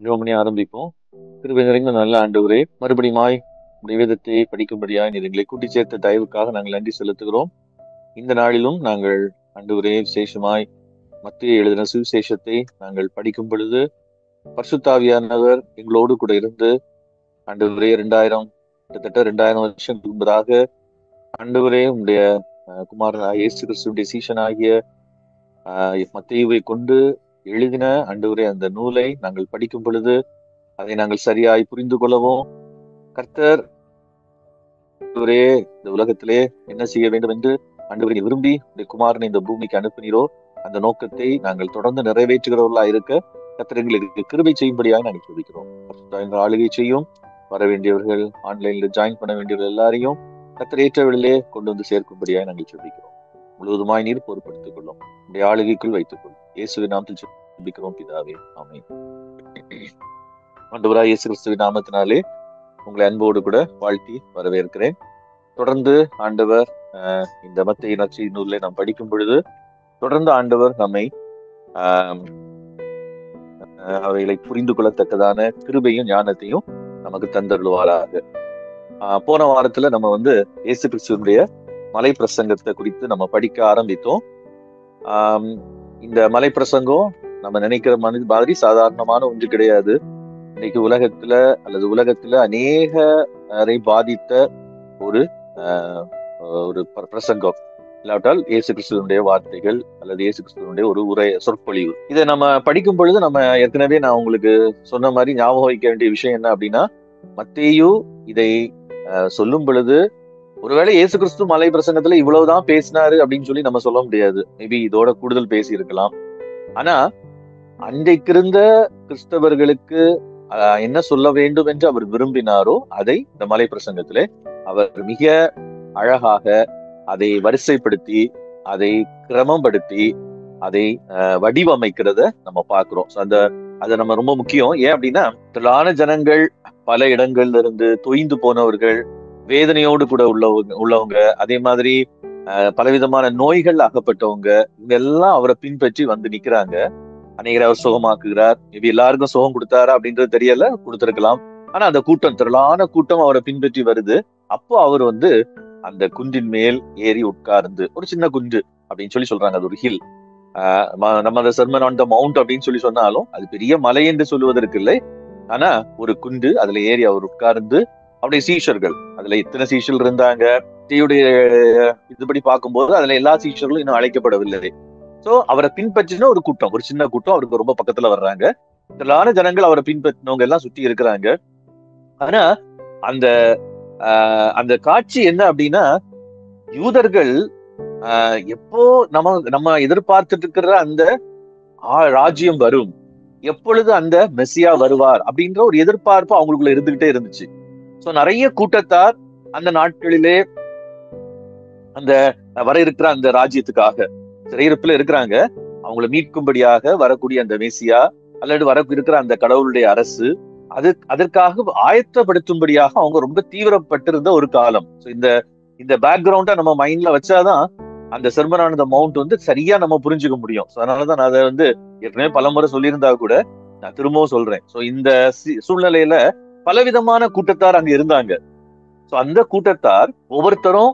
ஜெபமணி ஆரம்பிப்போம். கிருபை நிறைந்த நல்ல ஆண்டவரே, மறுபடியுமாய் உம்முடைய வேதத்தை படிக்கும்படியாய் நீர் எங்களை கூட்டி சேர்த்த தயவுக்காக நாங்கள் நன்றி செலுத்துகிறோம். இந்த நாளிலும் நாங்கள் ஆண்டவரே விசேஷமாய் மத்திய எழுதின சுவிசேஷத்தை நாங்கள் படிக்கும் பொழுது பரிசுத்தாவியானவர் எங்களோடு கூட இருந்து ஆண்டவரே கிட்டத்தட்ட 2000 வருஷங்களுக்கு முன்பதாக ஆண்டவரே உம்முடைய குமாரன் இயேசு கிறிஸ்துடைய சீஷனாகிய மத்தேயுவை கொண்டு எழுதின ஆண்டவரே அந்த நூலை நாங்கள் படிக்கும் பொழுது அதை நாங்கள் சரியாய் புரிந்து கொள்ளவும் கர்த்தர் ஆண்டவரே இந்த உலகத்திலே என்ன செய்ய வேண்டும் என்று ஆண்டவரை விரும்பி உடைய குமாரனை இந்த பூமிக்கு அனுப்பினீரோ அந்த நோக்கத்தை நாங்கள் தொடர்ந்து நிறைவேற்றுகிறவர்களா இருக்க கர்த்தர் எங்களுக்கு கிருபை செய்யும்படியாக நாங்கள் சொல்லிக்கிறோம். ஆளுகை செய்யும் வர வேண்டியவர்கள் ஆன்லைன்ல ஜாயின் பண்ண வேண்டியவர்கள் எல்லாரையும் கர்த்தர் ஏற்றவிலே கொண்டு வந்து சேர்க்கும்படியாக நாங்கள் சொல்லிக்கிறோம். முழுவதுமாய் நீர் பொறுப்படுத்திக் கொள்ளும், உடைய ஆளுகைக்குள் வைத்துக் கொள்ளும். இயேசுவின் நாமத்தில் சொல்லிக்கிறோம் பிதாவே, ஆமென். ஆண்டவராய் இயேசு கிறிஸ்துவின் நாமத்தினாலே உங்களை அன்போடு கூட வாழ்த்தி வரவேற்கிறேன். தொடர்ந்து ஆண்டவர் இந்த மத்தேயு நற்செய்தி நூலை நாம் படிக்கும் பொழுது தொடர்ந்து ஆண்டவர் நம்மை அவைகளை புரிந்து கொள்ளத்தக்கதான கிருபையும் ஞானத்தையும் நமக்கு தந்தருள்வாராக. போன வாரத்துல நம்ம இயேசு கிறிஸ்துவனுடைய மலை பிரசங்கத்தை குறித்து நம்ம படிக்க ஆரம்பித்தோம். இந்த மலை பிரசங்கம் நம்ம நினைக்கிற மாதிரி சாதாரணமான ஒன்று கிடையாது. இன்னைக்கு உலகத்துல அநேகரை பாதித்த ஒரு ஒரு பிரசங்கம், இல்லாவிட்டால் இயேசு கிறிஸ்துவனுடைய வார்த்தைகள் அல்லது இயேசு கிறிஸ்துவனுடைய ஒரு சொற்பொழிவு. இதை நம்ம படிக்கும் பொழுது நம்ம ஏற்கனவே நான் உங்களுக்கு சொன்ன மாதிரி ஞாபகம் வைக்க வேண்டிய விஷயம் என்ன அப்படின்னா, மத்தேயு இதை சொல்லும் பொழுது ஒருவேளை இயேசு கிறிஸ்து மலை பிரசங்கத்துல இவ்வளவுதான் பேசினாரு அப்படின்னு சொல்லி நம்ம சொல்ல முடியாது. மேபி இதோட கூடுதல் பேசி இருக்கலாம். ஆனா அன்றைக்கு இருந்த கிறிஸ்தவர்களுக்கு என்ன சொல்ல வேண்டும் என்று அவர் விரும்பினாரோ அதை இந்த மலை பிரசங்கத்திலே அவர் மிக அழகாக அதை வரிசைப்படுத்தி அதை கிரமப்படுத்தி அதை வடிவமைக்கிறத நம்ம பார்க்கிறோம். அது நம்ம ரொம்ப முக்கியம். ஏன் அப்படின்னா, திரளான ஜனங்கள், பல இடங்கள்ல இருந்து தொய்ந்து போனவர்கள், வேதனையோடு கூட உள்ளவங்க, அதே மாதிரி பலவிதமான நோய்கள் அகப்பட்டவங்க, இவங்க எல்லாம் அவரை பின்பற்றி வந்து நிக்கிறாங்க. அநேகரை அவர் சுகமாக்குகிறார். மேபி எல்லாருக்கும் சுகம் கொடுத்தாரா அப்படின்றது தெரியல, கொடுத்திருக்கலாம். ஆனா அந்த திரளான கூட்டம் அவரை பின்பற்றி வருது. அப்போ அவர் அந்த குன்றின் மேல் ஏறி உட்கார்ந்து, ஒரு சின்ன குன்று அப்படின்னு சொல்லி சொல்றாங்க, அது ஒரு ஹில். நம்ம அந்த சர்மன் ஆன் த மவுண்ட் அப்படின்னு சொல்லி சொன்னாலும் அது பெரிய மலை என்று சொல்லுவதற்கு இல்லை. ஆனா ஒரு குன்று, அதுல ஏறி அவர் உட்கார்ந்து அவருடைய சீஷர்கள், அதுல எத்தனை சீஷர்கள் இருந்தாங்க இதுபடி பார்க்கும்போது அதுல எல்லா சீஷர்களும் இன்னும் அழைக்கப்படவில்லை. சோ அவரை பின்பற்றின ஒரு கூட்டம், ஒரு சின்ன கூட்டம் அவருக்கு ரொம்ப பக்கத்துல வர்றாங்க. திரளான ஜனங்கள் அவரை பின்பற்றினவங்க எல்லாம் சுத்தி இருக்கிறாங்க. ஆனா அந்த அந்த காட்சி என்ன அப்படின்னா, யூதர்கள் எப்போ நம்ம எதிர்பார்த்துட்டு இருக்கிற அந்த ராஜ்யம் வரும், எப்பொழுது அந்த மெஸ்ஸியா வருவார் அப்படின்ற ஒரு எதிர்பார்ப்பு அவங்களுக்குள்ள இருந்துகிட்டே இருந்துச்சு. சோ நிறைய கூட்டத்தார் அந்த நாட்களிலே அந்த வர இருக்கிற அந்த ராஜ்யத்துக்காக சிறையிருப்புல இருக்கிறாங்க. அவங்களை மீட்கும்படியாக வரக்கூடிய அந்த மெஸ்ஸியா அல்லது வர இருக்கிற அந்த கடவுளுடைய அரசு, அதற்காக ஆயத்தப்படுத்தும்படியாக அவங்க ரொம்ப தீவிரப்பட்டிருந்த ஒரு காலம். இந்த பேக்ரவுண்டா நம்ம மைண்ட்ல வச்சாதான் அந்த சர்மன் ஆன் த மவுண்ட் சரியா நம்ம புரிஞ்சுக்க முடியும். அதனாலதான் நான் அதை ஏற்கனவே பலமுறை சொல்லியிருந்தா கூட நான் திரும்பவும் சொல்றேன். சோ இந்த சூழ்நிலையில பலவிதமான கூட்டத்தார் அங்க இருந்தாங்க. சோ அந்த கூட்டத்தார் ஒவ்வொருத்தரும்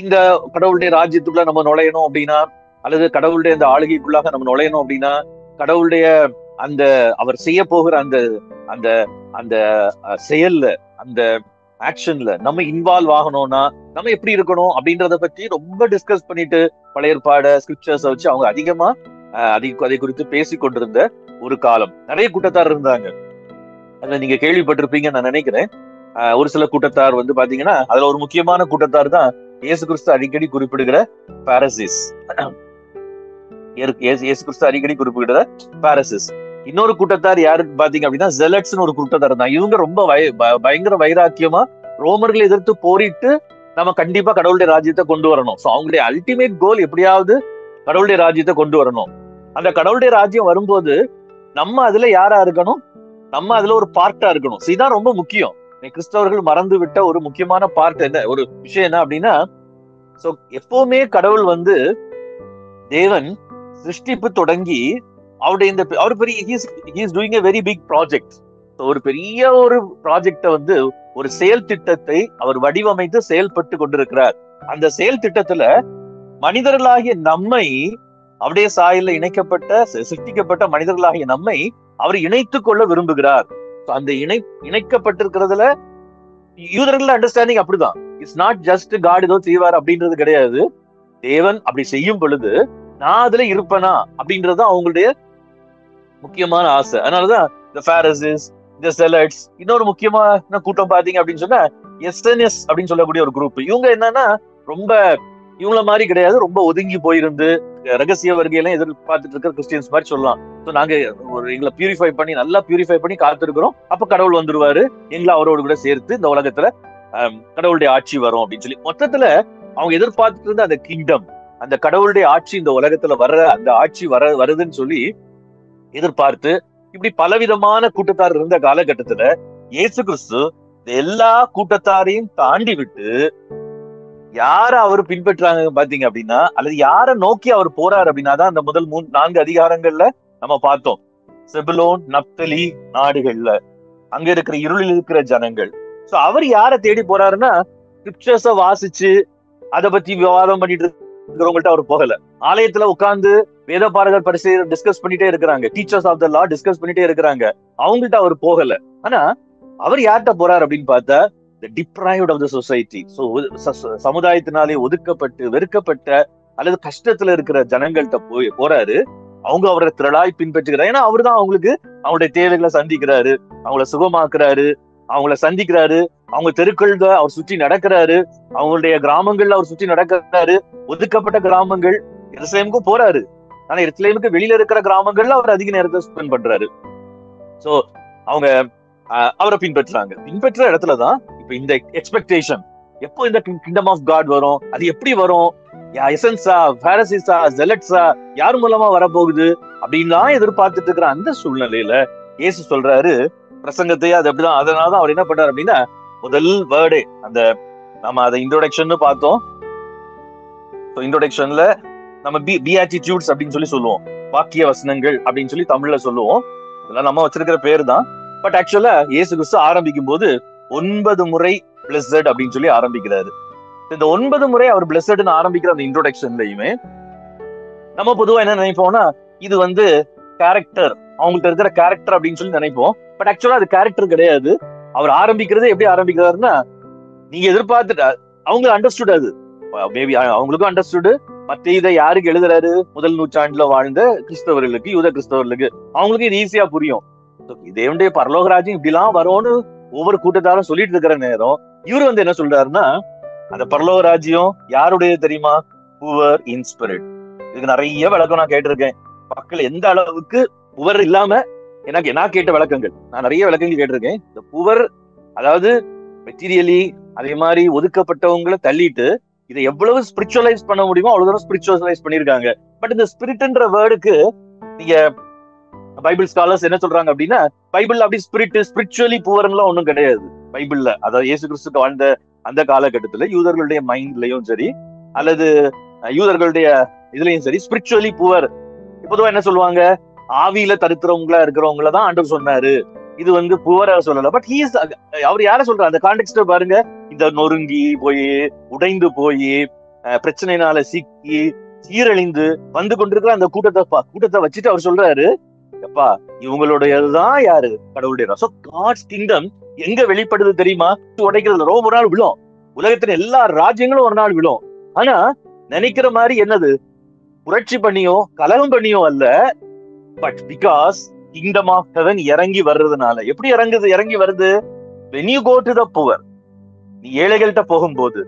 இந்த கடவுளுடைய ராஜ்யத்துக்குள்ள நம்ம நுழையணும் அப்படின்னா, அல்லது கடவுளுடைய அந்த ஆளுகைக்குள்ளாக நம்ம நுழையணும் அப்படின்னா, கடவுளுடைய அந்த அவர் செய்ய போகிற அந்த அந்த அந்த செயல்ல, அந்த ஆக்ஷன்ல நம்ம இன்வால்வ் ஆகணும்னா நம்ம எப்படி இருக்கணும் அப்படின்றத பத்தி ரொம்ப டிஸ்கஸ் பண்ணிட்டு பழைய ஏற்பாடு ஸ்கிரிப்சர்ஸ் வச்சு அவங்க அதிகமா அதை குறித்து பேசி கொண்டிருந்த ஒரு காலம். நிறைய கூட்டத்தார் இருந்தாங்க. அதுல நீங்க கேள்விப்பட்டிருப்பீங்க நான் நினைக்கிறேன். ஒரு சில கூட்டத்தார் பாத்தீங்கன்னா, அதுல ஒரு முக்கியமான கூட்டத்தார் தான் இயேசு கிறிஸ்து அடிக்கடி குறிப்பிடுகிற பாரசிஸ். இயேசு கிறிஸ்து அடிக்கடி குறிப்பிடுகிற பாரசிஸ். இன்னொரு கூட்டத்தார் யாருக்கு பாத்தீங்க அப்படின்னா, ஜெலட்ஸ்னு ஒரு கூட்டத்தார் தான். இவங்க ரொம்ப பயங்கர வைராக்கியமா ரோமர்களை எதிர்த்து போரிட்டு நம்ம கண்டிப்பா கடவுளுடைய ராஜ்யத்தை கொண்டு வரணும். சோ அவங்களுடைய அல்டிமேட் கோல் எப்படியாவது கடவுளுடைய ராஜ்யத்தை கொண்டு வரணும். அந்த கடவுளுடைய ராஜ்யம் வரும்போது நம்ம அதுல யாரா இருக்கணும், நம்ம அதுல ஒரு பார்ட்டா இருக்கணும். இதுதான் ரொம்ப முக்கியம். கிறிஸ்தவர்கள் மறந்து விட்ட ஒரு முக்கியமான பார்ட் என்ன, ஒரு விஷயம் என்ன அப்படின்னா, சோ எப்பவுமே கடவுள் தேவன் சிருஷ்டிப்பு தொடங்கி அவருடைய அவர் பெரிய he's doing a very big project. ஒரு பெரிய ஒரு ப்ராஜெக்ட வந்து ஒரு செயல் திட்டத்தை அவர் வடிவமைத்து செயல்பட்டு கொண்டிருக்கிறார். அந்த செயல் திட்டத்துல மனிதர்களாகிய நம்மை, அவருடைய சாயல்ல இணைக்கப்பட்ட சிருஷ்டிக்கப்பட்ட மனிதர்களாகிய நம்மை அவர் இணைத்துக் கொள்ள விரும்புகிறார். அந்த இணைக்கப்பட்டிருக்கிறதுல யூதர்கள் அண்டர்ஸ்டாண்டிங் அப்படிதான். இட்ஸ் நாட் ஜஸ்ட் காட் ஏதோ செய்வார் அப்படின்றது கிடையாது. தேவன் அப்படி செய்யும் பொழுது நான் அதுல இருப்பேனா அப்படின்றது அவங்களுடைய முக்கியமான ஆசை. அதனாலதான் இந்த பாரிசீஸ், இந்த செலட்ஸ், இன்னொரு முக்கியமான கூட்டம் பாத்தீங்க அப்படின்னு சொன்னா எஸ்என்எஸ் அப்படின்னு சொல்லக்கூடிய ஒரு குரூப். இவங்க என்னன்னா ரொம்ப இவங்கள மாதிரி கிடையாது, ரொம்ப ஒதுங்கி போயிருந்து ரகசிய வருகையெல்லாம் எதிர்பார்த்துட்டு இருக்கிற கிறிஸ்டியன்ஸ் மாதிரி சொல்லலாம். நாங்க எங்களை பியூரிஃபை பண்ணி நல்லா பியூரிஃபை பண்ணி காத்திருக்கிறோம், அப்ப கடவுள் வந்துருவாரு, எங்களை அவரோடு கூட சேர்த்து இந்த உலகத்துல கடவுளுடைய ஆட்சி வரும் அப்படின்னு சொல்லி மொத்தத்துல அவங்க எதிர்பார்த்துட்டு இருந்த அந்த கிங்டம், அந்த கடவுளுடைய ஆட்சி இந்த உலகத்துல அந்த ஆட்சி வருதுன்னு சொல்லி எதிர்பார்த்து இப்படி பலவிதமான கூட்டத்தார் இருந்த காலகட்டத்துல இயேசு கிறிஸ்து எல்லா கூட்டத்தாரையும் தாண்டி விட்டு யார அவர் பின்பற்றாங்க பாத்தீங்க அப்படின்னா, அல்லது யார நோக்கி அவர் போறாரு அப்படின்னா தான் அந்த முதல் 4 அதிகாரங்கள்ல நம்ம பார்த்தோம். செபுலோன், நப்தலி நாடுகள்ல அங்க இருக்கிற இருளில் இருக்கிற ஜனங்கள். சோ அவர் யார தேடி போறாருன்னா, ஸ்கிரிப்சர்ஸ வாசிச்சு அதை பத்தி விவாதம் பண்ணிட்டு இருக்கிறவங்கள்ட்ட அவர் போகல. ஆலயத்துல உட்கார்ந்து வேதபாரகர் பரிசெயர் டிஸ்கஸ் பண்ணிட்டே இருக்கிறாங்க, teachers of the law discuss பண்ணிட்டே இருக்கிறாங்க, அவங்கள்ட்ட அவர் போகல. ஆனா அவர் யார்கிட்ட போறாரு அப்படின்னு பார்த்தா, the deprived of the society. So சமுதாயத்தினாலே ஒதுக்கப்பட்டு வெறுக்கப்பட்ட அல்லது கஷ்டத்துல இருக்கிற ஜனங்கள்கிட்ட போறாரு. அவங்க அவரை திரளாய் பின்பற்றுகிறார். ஏன்னா அவரு தான் அவங்களுக்கு அவங்களுடைய தேவைகளை சந்திக்கிறாரு, அவங்கள சுகமாக்குறாரு, அவங்கள சந்திக்கிறாரு, அவங்க தெருக்கள்ல அவர் சுற்றி நடக்கிறாரு, அவங்களுடைய கிராமங்கள்ல அவர் சுற்றி நடக்கிறாரு. ஒதுக்கப்பட்ட கிராமங்கள் எருசலேமுக்கும் போறாரு, ஆனா எருசலேமுக்கு வெளியில இருக்கிற கிராமங்கள்ல அவர் அதிக நேரத்தை ஸ்பெண்ட் பண்றாரு. சோ அவங்க அவரை பின்பற்றுறாங்க. பின்பற்ற இடத்துலதான் இப்ப இந்த எக்ஸ்பெக்டேஷன், எப்போ இந்த கிங்டம் ஆஃப் காட் வரும், அது எப்படி வரும், எசன்ஸா, பாரசீஸா, ஜெலட்ஸா, யார் மூலமா வரப்போகுது அப்படின்லாம் எதிர்பார்த்துட்டு இருக்கிற அந்த சூழ்நிலையில இயேசு சொல்றாரு பிரசங்கத்தையே அது அப்படிதான். அதனாலதான் அவர் என்ன பண்றாரு அப்படின்னா, முதல் வேர்டே அந்த நம்ம அதை இன்ட்ரோடக்ஷன் பார்த்தோம். இன்ட்ரோடக்ஷன்ல நம்ம பியாட்டிடியூட்ஸ் அப்படின்னு சொல்லி சொல்லுவோம், வாக்கிய வசனங்கள் அப்படின்னு சொல்லி தமிழ்ல சொல்லுவோம். இதெல்லாம் நம்ம வச்சிருக்கிற பேரு தான். பட் ஆக்சுவலா இயேசு கிறிஸ்து ஆரம்பிக்கும் போது 9 முறை பிளஸட் அப்படின்னு சொல்லி ஆரம்பிக்கிறாரு. இந்த 9 முறை அவர் பிளஸட்னு ஆரம்பிக்கிற அந்த இன்ட்ரோடக்ஷன்லயுமே நம்ம பொதுவா என்ன நினைப்போம்னா, இது வந்து கேரக்டர், அவங்கள்ட்ட இருக்கிற கேரக்டர் அப்படின்னு சொல்லி நினைப்போம். பட் ஆக்சுவலா அது கேரக்டர் கிடையாது. அவர் ஆரம்பிக்கிறது எப்படி ஆரம்பிக்கிறாருன்னா, நீங்க எதிர்பார்த்துட்டா அவங்க அண்டர்ஸ்டுட், அது மேபி அவங்களுக்கும் அண்டர்ஸ்டுட். மற்ற இதை யாருக்கு எழுதுறாரு, முதல் நூற்றாண்டுல வாழ்ந்த கிறிஸ்தவர்களுக்கு, யூத கிறிஸ்தவர்களுக்கு, அவங்களுக்கு இது ஈஸியா புரியும். தேவனுடைய பரலோகராஜ்யம் இப்படிலாம் வரும்னு ஒவ்வொரு கூட்டத்தாரும் சொல்லிட்டு இருக்கிற நேரம் இவரு வந்து என்ன சொல்றாருன்னா, அந்த பரலோகராஜ்யம் யாருடைய தெரியுமா, புவர் இன் ஸ்பிரிட். இதுக்கு நிறைய விளக்கம் நான் கேட்டிருக்கேன். மக்கள் எந்த அளவுக்கு புவர் இல்லாம எனக்கு நான் கேட்ட விளக்கங்கள், நான் நிறைய விளக்கங்கள் கேட்டிருக்கேன். இந்த புவர் அதாவது மெட்டீரியலி அதே மாதிரி ஒதுக்கப்பட்டவங்களை தள்ளிட்டு இதை எவ்வளவு ஸ்பிரிச்சுவலைஸ் பண்ண முடியுமோ அவ்வளவு தூரம் ஸ்பிரிச்சுவலைஸ் பண்ணிருக்காங்க. பட் இந்த ஸ்பிரிட்ன்ற வேர்டுக்கு நீங்க பைபிள் ஸ்காலர்ஸ் என்ன சொல்றாங்க அப்படின்னா, பைபிள்ல அப்படி ஸ்பிரிச்சுவலி புவர்லாம் ஒண்ணும் கிடையாது பைபிள்ல. அதாவது இயேசு கிறிஸ்துக்கு வாழ்ந்த அந்த காலகட்டத்துல யூதர்களுடைய மைண்ட்லயும் சரி அல்லது யூதர்களுடைய இதுலயும் சரி ஸ்பிரிச்சுவலி புவர் பொதுவா என்ன சொல்லுவாங்க, ஆவியில தருத்துறவங்களா இருக்கிறவங்களதான் ஆண்டவர் சொன்னாரு, இது வந்து புவரா சொல்லல. பட் அவர் யார சொல்றாரு, அந்த கான்டெக்ஸ்ட பாருங்க. இந்த நொறுங்கி போய் உடைந்து போய் பிரச்சனைனால சிக்கி சீரழிந்து வந்து கொண்டிருக்கிற அந்த கூட்டத்தை வச்சுட்டு அவர் சொல்றாரு, எப்பா இவங்களுடையதுதான் யாரு, கடவுளுடைய ரசம். காட்ஸ் கிங்டம் எங்க வெளிப்படுது தெரியுமா, உடைக்கிறது ரொம்ப ஒரு நாள் விழும், உலகத்தின் எல்லா ராஜ்யங்களும் ஒரு நாள் விழும். ஆனா நினைக்கிற மாதிரி என்னது புரட்சி பண்ணியோ கலகம் பண்ணியோ அல்ல, but because kingdom of heaven இறங்கி வர்றதுனால. எப்படி இறங்கி வருது, when you go to the poor, நீ ஏழைகள்கிட்ட போகும்போது,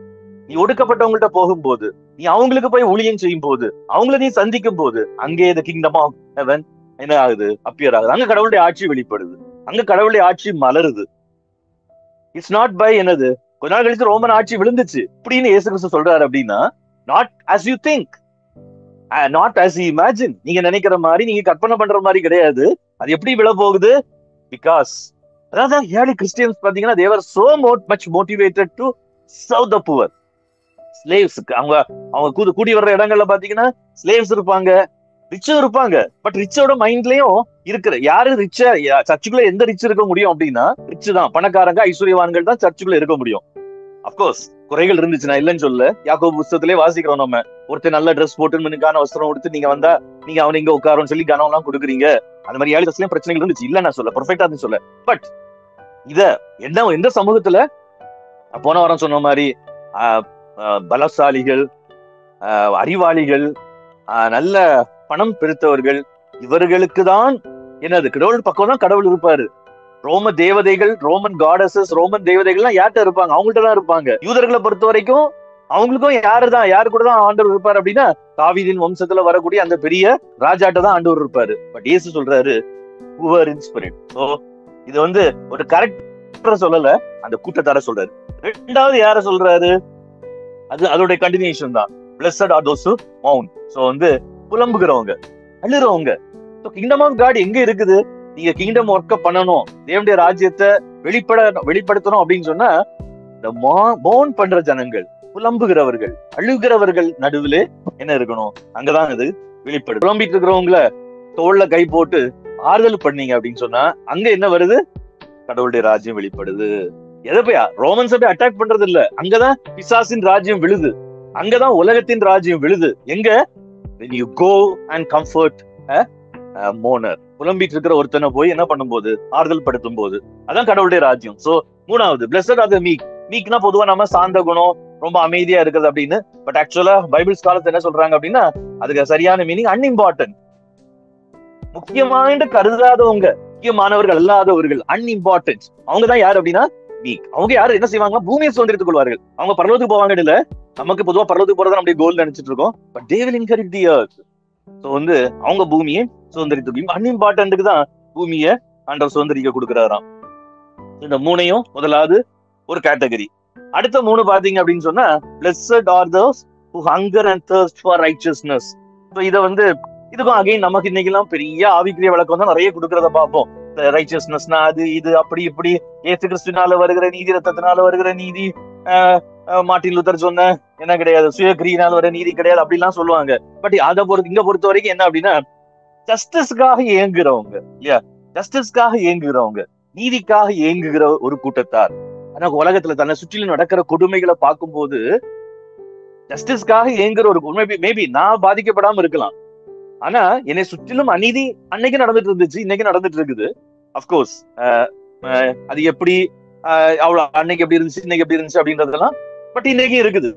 நீ ஒடுக்கப்பட்டவங்கள்ட்ட போகும்போது, நீ அவங்களுக்கு போய் ஊழியம் செய்யும் போது, அவங்கள நீ சந்திக்கும் போது, அங்கே the kingdom of heaven என்ன ஆகுது, அப்பியர் ஆகுது. அங்க கடவுளுடைய ஆட்சி வெளிப்படுது, அங்க கடவுளுடைய ஆட்சி மலருது. இட்ஸ் நாட் பை என்னது கொஞ்ச நாள் கழிச்சு ரோமன் ஆட்சி விழுந்துச்சு அப்படின்னு இயேசு கிறிஸ்து சொல்றாரு அப்படின்னா, not as you think, not as you imagine. நீங்க நினைக்கிற மாதிரி, நீங்க கற்பனை பண்ற மாதிரி கிடையாது. அது எப்படி விழ போகுது, பிகாஸ் அதாவது ஏர்லி கிறிஸ்டியன்ஸ் பாத்தீங்கன்னா they were so much motivated to serve the poor. Slaves அவங்க கூடி வர்ற இடங்கள்ல பாத்தீங்கன்னா ஸ்லேவ்ஸ் இருப்பாங்க, ரிச்சும் இருப்பாங்க. பட் ரிச்சோட மைண்ட்லயும் இருக்கிற யாரு ரிச்சா சர்ச்சுக்குள்ள எந்த ரிச் இருக்க முடியும் அப்படின்னா ரிச் தான், பணக்காரங்க ஐஸ்வர்யவான்கள் தான் சர்ச்சுக்குள்ள இருக்க முடியும். அப்கோர்ஸ் குறைகள் இருந்துச்சு, நான் இல்லைன்னு சொல்ல. யாக்கோபு புஸ்தகத்திலே வாசிக்கிறோம் நம்ம. ஒருத்தர் நல்ல ட்ரெஸ் போட்டு மினுக்கான வஸ்திரம் கொடுத்து நீங்க வந்தா நீங்க அவனை இங்க உட்காருன்னு சொல்லி கனம் எல்லாம் கொடுக்குறீங்க. அந்த மாதிரி ஏழு பிரச்சனைகள் இருந்துச்சு, இல்ல நான் சொல்ல, பெர்ஃபெக்டா சொல்ல. பட் இத என்ன எந்த சமூகத்துல போன வாரம் சொன்ன மாதிரி பலசாலிகள், அறிவாளிகள், நல்ல பணம் பெருத்தவர்கள், இவர்களுக்கு தான் என்னது கடவுள் பக்கம் தான் கடவுள் இருப்பாரு. ரோம தேவதைகள், ரோமன் காடஸஸ், ரோமன் தேவதைகள்லாம் யார்கிட்ட இருப்பாங்க? அவங்கள்ட்ட தான் இருப்பாங்க. யூதர்களை பொறுத்த வரைக்கும் அவங்களுக்கும் யாரு கூட தான் ஆண்டவர் இருப்பாரு அப்படின்னா தாவீதின் வம்சத்துல வரக்கூடிய அந்த பெரிய ராஜாட்ட தான் ஆண்டவர் இருப்பாரு. பட் இயேசு சொல்றாரு புவர் இன் ஸ்பிரிட். சோ இது வந்து ஒரு கரெக்டா சொல்லல, அந்த கூட்டத்தார சொல்றாரு. ரெண்டாவது யார சொல்றாரு? அதோட கண்டினியூஷன் தான். Blessed are those who mourn. So வந்து புலம்புகிறவங்க, அழுறவங்க. சோ கிங்டம் ஆஃப் காட் எங்க இருக்குது? நீங்க கிங்டம் ஒர்க்க பண்ணணும், தேவனுடைய ராஜ்யத்தை வெளிப்படுத்தணும் அப்படின்னு சொன்னா இந்த மோன் பண்ற ஜனங்கள், புலம்புகிறவர்கள், அழுகிறவர்கள் நடுவுல என்ன இருக்கணும்? அங்கதான் இது வெளிப்படும். புலம்பிட்டு இருக்கிறவங்கள தோல்ல கை போட்டு ஆறுதல் பண்ணீங்க அப்படின்னு சொன்னா அங்க என்ன வருது? கடவுளுடைய ராஜ்யம் வெளிப்படுது. எதை போய் ரோமன்ஸ் போய் அட்டாக் பண்றது இல்ல, அங்கதான் பிசாசின் ராஜ்யம் விழுது, அங்கதான் உலகத்தின் ராஜ்யம் விழுது. எங்க? when you go and comfort a mourner. புலம்பிட்டு இருக்கிற ஒருத்தனை போய் என்ன பண்ணும்போது, ஆறுதல் படுத்தும் போது, அதான் கடவுளுடைய ராஜ்யம். சோ மூணாவது blessed are the meek. மீக்னா பொதுவா நம்ம சாந்த குணம், ரொம்ப அமைதியா இருக்குது அப்படின்னு. பட் ஆக்சுவலா பைபிள் ஸ்காலர்ஸ் என்ன சொல்றாங்க அப்படின்னா அதுக்கு சரியான மீனிங் அன்இம்பார்ட்டன்ட். முக்கியமான கருதாதவங்க, முக்கியமானவர்கள் அல்லாதவர்கள், அன்இம்பார்ட்டன்ட். அவங்கதான் யாரு அப்படின்னா மீக். அவங்க யாரு என்ன செய்வாங்க? பூமியை சுதந்திரித்துக் கொள்வார்கள். அவங்க பரலோகத்துக்கு போவாங்க இல்ல. நமக்கு பொதுவா பரலோகத்துக்கு போறதா நம்முடைய கோல் நினைச்சிட்டு இருக்கோம். But they will inherit the earth. So வந்து அவங்க பூமியை சுதந்திரித்து, அன்இம்பார்ட்டன்ட்டுக்கு தான் பூமியை ஆண்டவர் சுதந்திரிக்க கொடுக்கிறாராம். இந்த மூணையும் முதலாவது ஒரு கேட்டகரி. அடுத்த மூணு பாத்தீங்க அப்படின்னு சொன்னா blessed are those who hunger and thirst for righteousness. So இத வந்து இதுக்கும் அகைன் நமக்கு இன்னைக்கு எல்லாம் பெரிய ஆவிக்குரிய விளக்கம் தான் நிறைய கொடுக்கறத பார்ப்போம். ரைச்சியஸ்னஸ்னா அது இது அப்படி இப்படி, ஏசு கிறிஸ்துனால வருகிற நீதி, ரத்தத்தினால வருகிற நீதி, மார்ட்டின் லூத்தர் சொன்ன என்ன கிடையாது, சுயக்கிரியினால் வர நீதி கிடையாது அப்படிலாம் சொல்லுவாங்க. பட் அதை இங்க பொறுத்த வரைக்கும் என்ன அப்படின்னா ஜஸ்டிஸ்க்காக ஏங்குறவங்க இல்லையா, ஜஸ்டிஸ்க்காக ஏங்குகிறவங்க, நீதிக்காக ஏங்குகிற ஒரு கூட்டத்தார். ஆனா உலகத்துல தன்னை சுற்றிலும் நடக்கிற கொடுமைகளை பார்க்கும்போது ஜஸ்டிஸ்க்காக ஏங்குற ஒரு மேபி நான் பாதிக்கப்படாம இருக்கலாம், ஆனா என்னை சுற்றிலும் அநீதி அன்னைக்கு நடந்துட்டு இருந்துச்சு, இன்னைக்கு நடந்துட்டு இருக்குது. அப்கோர்ஸ் அது எப்படி அவ்வளவு அன்னைக்கு எப்படி இருந்துச்சு இன்னைக்கு எப்படி இருந்துச்சு அப்படின்றதெல்லாம் பட் இன்னைக்கு இருக்குது.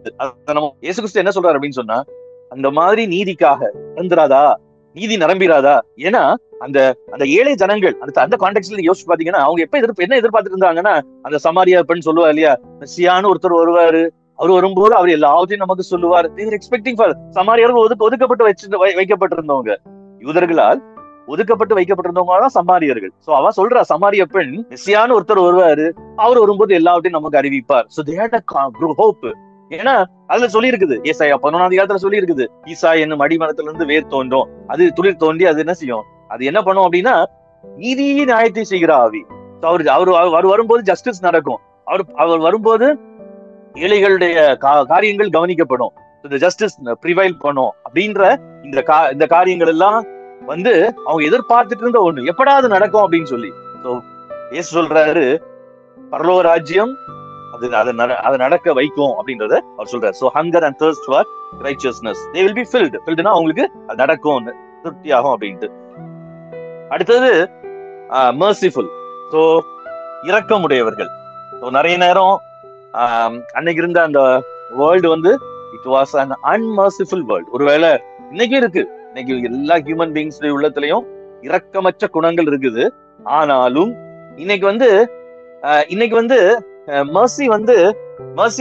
நம்ம இயேசு கிறிஸ்து என்ன சொல்றாரு அப்படின்னு சொன்னா அந்த மாதிரி நீதிக்காக நிரம்பிராதா, நீதி நிரம்பிராதா. ஏன்னா அந்த அந்த ஏழை ஜனங்கள் அந்த கான்டெக்ட்ல யோசிச்சு பாத்தீங்கன்னா அவங்க என்ன எதிர்பார்த்துட்டு இருந்தாங்கன்னா, அந்த சமாரியா பெண் சொல்லுவா இல்லையா, மெஸ்ஸியான்னு ஒருத்தர் வருவாரு, அவர் வரும்போது அவர் எல்லாத்தையும் நமக்கு சொல்லுவார். எக்ஸ்பெக்டிங் ஃபார் சமாரியர்கள் ஒதுக்கப்பட்டு வைக்கப்பட்டிருந்தவங்க, யூதர்களால் ஒதுக்கப்பட்டு வைக்கப்பட்டிருந்தவங்க தான் சமாரியர்கள். சோ அவ சொல்றா சமாரிய பெண் மெஸ்ஸியான்னு ஒருத்தர் வருவாரு, அவர் வரும்போது எல்லாவற்றையும் நமக்கு அறிவிப்பார். So they had a hope. ஏன்னா அதுல சொல்லி இருக்குது, ஏசாயா 11ஆம் அதிகாரத்துல சொல்லி இருக்குது, ஈசா என்னும் அடிமரத்துல இருந்து வேர் தோன்றும், அது துளிர் தோண்டி அது என்ன செய்யும், அது என்ன பண்ணும் அப்படின்னா நீதி நியாயத்தை செய்கிற ஆவி. அவர் வரும்போது ஜஸ்டிஸ் நடக்கும், அவர் வரும்போது ஏழைகளுடைய காரியங்கள் கவனிக்கப்படும், ஜஸ்டிஸ் ப்ரிவைல் பண்ணும் அப்படின்ற இந்த காரியங்கள் எல்லாம் வந்து அவங்க எதிர்பார்த்துட்டு இருந்த ஒண்ணு, எப்படாது நடக்கும் அப்படின்னு சொல்லி. சோ இயேசு சொல்றாரு பரலோக ராஜ்யம் அதை நடக்க வைக்கும் அப்படின்றத அவர் சொல்றாரு. So hunger and thirst for righteousness, they will be filled. filled-னா அவங்களுக்கு அது நடக்கும், திருப்தி ஆகும் அப்படின்ட்டு. அடுத்தது merciful. சோ இரக்கமுடையவர்கள். சோ நிறைய நேரம் அன்னைக்கு இருந்த அந்த வேர்ல்டு வந்து it was an unmerciful world. ஒருவேளை இன்னைக்கு இருக்கு, இன்னைக்கு எல்லா ஹியூமன் பீயிங்ஸ் உள்ளத்திலையும் இரக்கமற்ற குணங்கள் இருக்குது. ஆனாலும் இன்னைக்கு வந்து மர்சி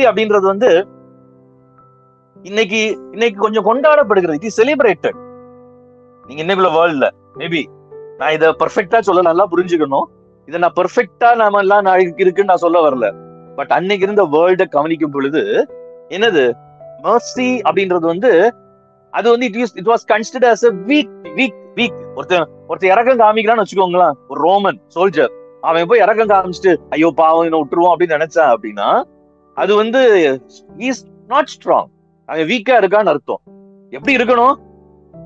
அப்படின்றது வந்து இன்னைக்கு கொஞ்சம் கொண்டாடப்படுகிறது. It is celebrated. நீங்க இன்னைக்குள்ள வேர்ல்ட்ல மேபி நான் இதை பெர்ஃபெக்டா சொல்ல நல்லா புரிஞ்சுக்கணும், இதை நான் பெர்ஃபெக்டா நாம எல்லாம் இருக்குன்னு நான் சொல்ல வரல. பட் அன்னைக்கு இருந்த வேர்ல்ட கவனிக்கும் பொழுது என்னது மர்சி அப்படின்றது வந்து அது வந்து it was considered as a weak. ஒருத்தர் இறக்கம் காமிக்கிறான்னு வச்சுக்கோங்களேன், ஒரு ரோமன் சோல்ஜர் அவன் போய் இறக்கம் காமிச்சிட்டு ஐயோ பாவம் என்ன விட்டுருவோம் அப்படின்னு நினைச்சான் அப்படின்னா அது வந்து இஸ் நாட் ஸ்ட்ராங், அவன் வீக்கா இருக்கான்னு அர்த்தம். எப்படி இருக்கணும்?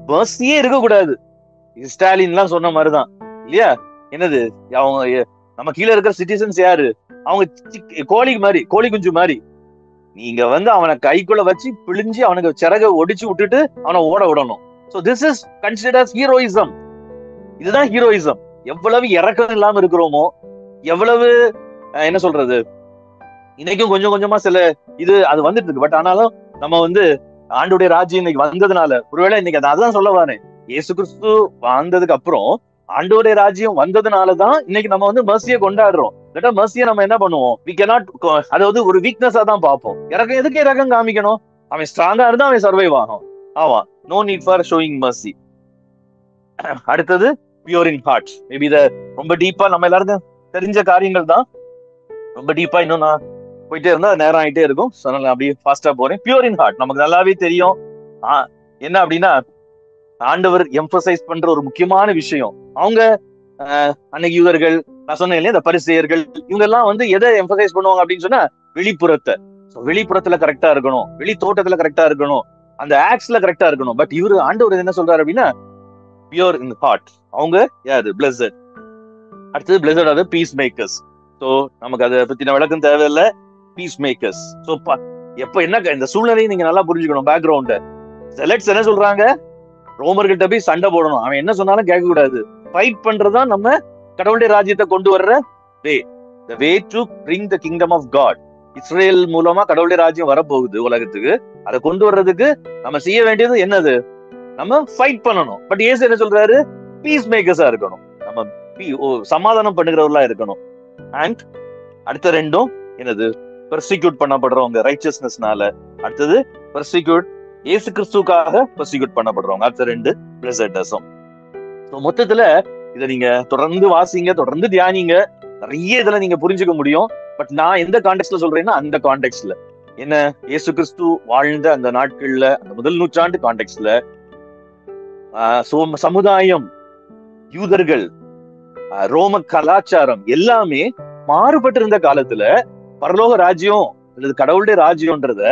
மர்சியே இருக்கக்கூடாது. ஸ்டாலின் எல்லாம் சொன்ன மாதிரிதான் இல்லையா? என்னது அவங்க நம்ம கீழே இருக்கிற சிட்டிசன்ஸ் யாரு? அவங்க கோழி மாதிரி, கோழி குஞ்சு மாதிரி. நீங்க அவனை கைக்குள்ள வச்சு பிழிஞ்சு அவனுக்கு சிறக ஒடிச்சு விட்டுட்டு அவனை ஓட விடணும். So this is considers heroism. இதுதான் ஹீரோயிசம். எவ்வளவு இறக்கம் இல்லாம இருக்கிறோமோ, எவ்வளவு என்ன சொல்றது, இன்னைக்கும் கொஞ்சம் கொஞ்சமா சில அது வந்துட்டு இருக்கு. பட் ஆனாலும் நம்ம ஆண்டுடைய ராஜ்யம் இன்னைக்கு வந்ததுனால, ஒருவேளை இன்னைக்கு அதான் சொல்ல வரேன், இயேசு கிறிஸ்து வாழ்ந்ததுக்கு அப்புறம் ஆண்டவருடைய ராஜ்யம் வந்ததுனாலதான் இன்னைக்கு நம்ம மர்சியை கொண்டாடுறோம். மர்சியை நம்ம என்ன பண்ணுவோம், we cannot, அதாவது ஒரு வீக்னஸா தான் பார்ப்போம். எதுக்கு இறக்கம் காமிக்கணும்? அவன் ஸ்ட்ராங்கா இருந்தா அவன் சர்வைவ் ஆகும். ஆமா, no need for showing mercy. அடுத்தது பியூர் இன் ஹார்ட். மேபி இத ரொம்ப டீப்பா நம்ம எல்லாருக்கும் தெரிஞ்ச காரியங்கள் தான். ரொம்ப டீப்பா இன்னும் நான் போயிட்டே இருந்தா நேரம் ஆயிட்டே இருக்கும். அப்படியே ஃபாஸ்டா போறேன். பியூர் இன் ஹார்ட் நமக்கு நல்லாவே தெரியும். என்ன அப்படின்னா, ஆண்டவர் எம்பசைஸ் பண்ற ஒரு முக்கியமான விஷயம், அவங்க அன்னைக்கு யூதர்கள், நான் சொன்னேன் இல்லையா, இந்த பரிசேயர்கள், இவங்க எல்லாம் எதை எம்பசைஸ் பண்ணுவாங்க அப்படின்னு சொன்னா, வெளிப்புறத்தை. வெளிப்புறத்துல கரெக்டா இருக்கணும், வெளி தோட்டத்துல கரெக்டா இருக்கணும், அந்த ஆக்ட்ஸ்ல கரெக்டா இருக்கணும். பட் ஆண்டவர் என்ன சொல்றாரு அப்படின்னா, பியூர் இன் ஹார்ட். அவங்க யாரு? பிளஸட். அடுத்தது blessed are peace makers. So நமக்கு அதை பத்தின விளக்கம் தேவையில்லை. Piece makers. சோ எப்ப என்ன இந்த சூழ்நிலையை நீங்க நல்லா புரிஞ்சுக்கணும். பேக்ரவுண்ட் செலக்ட்ஸ் என்ன சொல்றாங்க, ரோமர்கிட்ட போய் சண்டை போடணும், அவன் என்ன சொன்னாலும் கேட்க கூடாது, ஃபைட் பண்றதா நம்ம கடவுளுடைய ராஜ்யத்தை கொண்டு வர்ற வே. the way to bring the kingdom of God. Israel மூலமா கடவுளுடைய ராஜ்யம் வரப்போகுது உலகத்துக்கு. அதை கொண்டு வர்றதுக்கு நம்ம செய்ய வேண்டியது என்னது? நம்ம ஃபைட் பண்ணணும். பட் இயேசு என்ன சொல்றாரு? பீஸ் மேக்கர்ஸா இருக்கணும், நம்ம சமாதானம் பண்ணுகிறவர்களா இருக்கணும். அண்ட் அடுத்த ரெண்டும் என்னது? பெர்சிக்யூட் பண்ணப்படுறவங்க ரைச்சஸ்னஸ்னால. அடுத்தது பெர்சிக்யூட், இயேசு கிறிஸ்துக்காக பெர்சிக்யூட் பண்ணப்படுறவங்க. அடுத்த ரெண்டு பிளஸட்னஸும். மொத்தத்துல இதை நீங்க தொடர்ந்து வாசிங்க, தொடர்ந்து தியானிங்க, நிறைய இதுல நீங்க புரிஞ்சுக்க முடியும். பட் நான் எந்த கான்டெக்ட்ல சொல்றேன்னா, அந்த கான்டெக்ட்ல என்ன, இயேசு கிறிஸ்து வாழ்ந்த அந்த நாட்கள்ல, அந்த முதல் நூற்றாண்டு கான்டெக்ட்ல சமுதாயம், யூதர்கள், ரோம கலாச்சாரம் எல்லாமே மாறுபட்டு இருந்த காலத்துல பரலோக ராஜ்யம் அல்லது கடவுளுடைய ராஜ்யம்ன்றத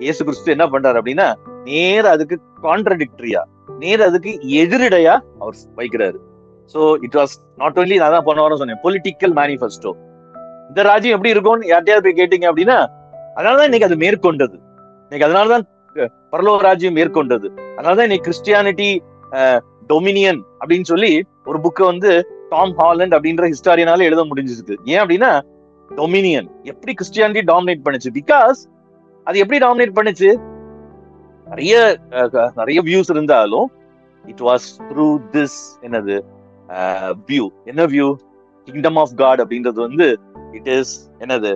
இயேசு கிறிஸ்து என்ன பண்றாரு அப்படின்னா, நேர அதுக்கு கான்ட்ரடிக்டரியா, நேர அதுக்கு எதிரடையா அவர் வைக்கிறாரு. So it was not only, நான் தான் போன வாரம் சொன்னேன், பொலிட்டிக்கல் மேனிஃபெஸ்டோ. இந்த ராஜ்யம் எப்படி இருக்கும்னு யார்ட்டையாவது போய் கேட்டீங்க அப்படின்னா, அதனாலதான் இன்னைக்கு அது மேற்கொண்டது. இன்னைக்கு அதனாலதான் பரலோக ராஜ்யம் மேற்கொண்டது. அதனாலதான் இன்னைக்கு கிறிஸ்டியானிட்டி டொமினியன் அப்படின்னு சொல்லி ஒரு புக்கை டாம் ஹாலண்ட் அப்படின்ற ஹிஸ்டாரியனால எழுத முடிஞ்சிருக்கு. ஏன் அப்படின்னா, டொமினியன் எப்படி கிறிஸ்டியானிட்டி டாமினேட் பண்ணுச்சு. பிகாஸ் அது எப்படி டாமினேட் பண்ணுச்சு, நிறைய வியூஸ் இருந்தாலும் இட் வாஸ் த்ரூ திஸ் என்னது வியூ. என்ன வியூ? கிங்டம் ஆஃப் காட் அப்படின்றது இட் இஸ் என்னது,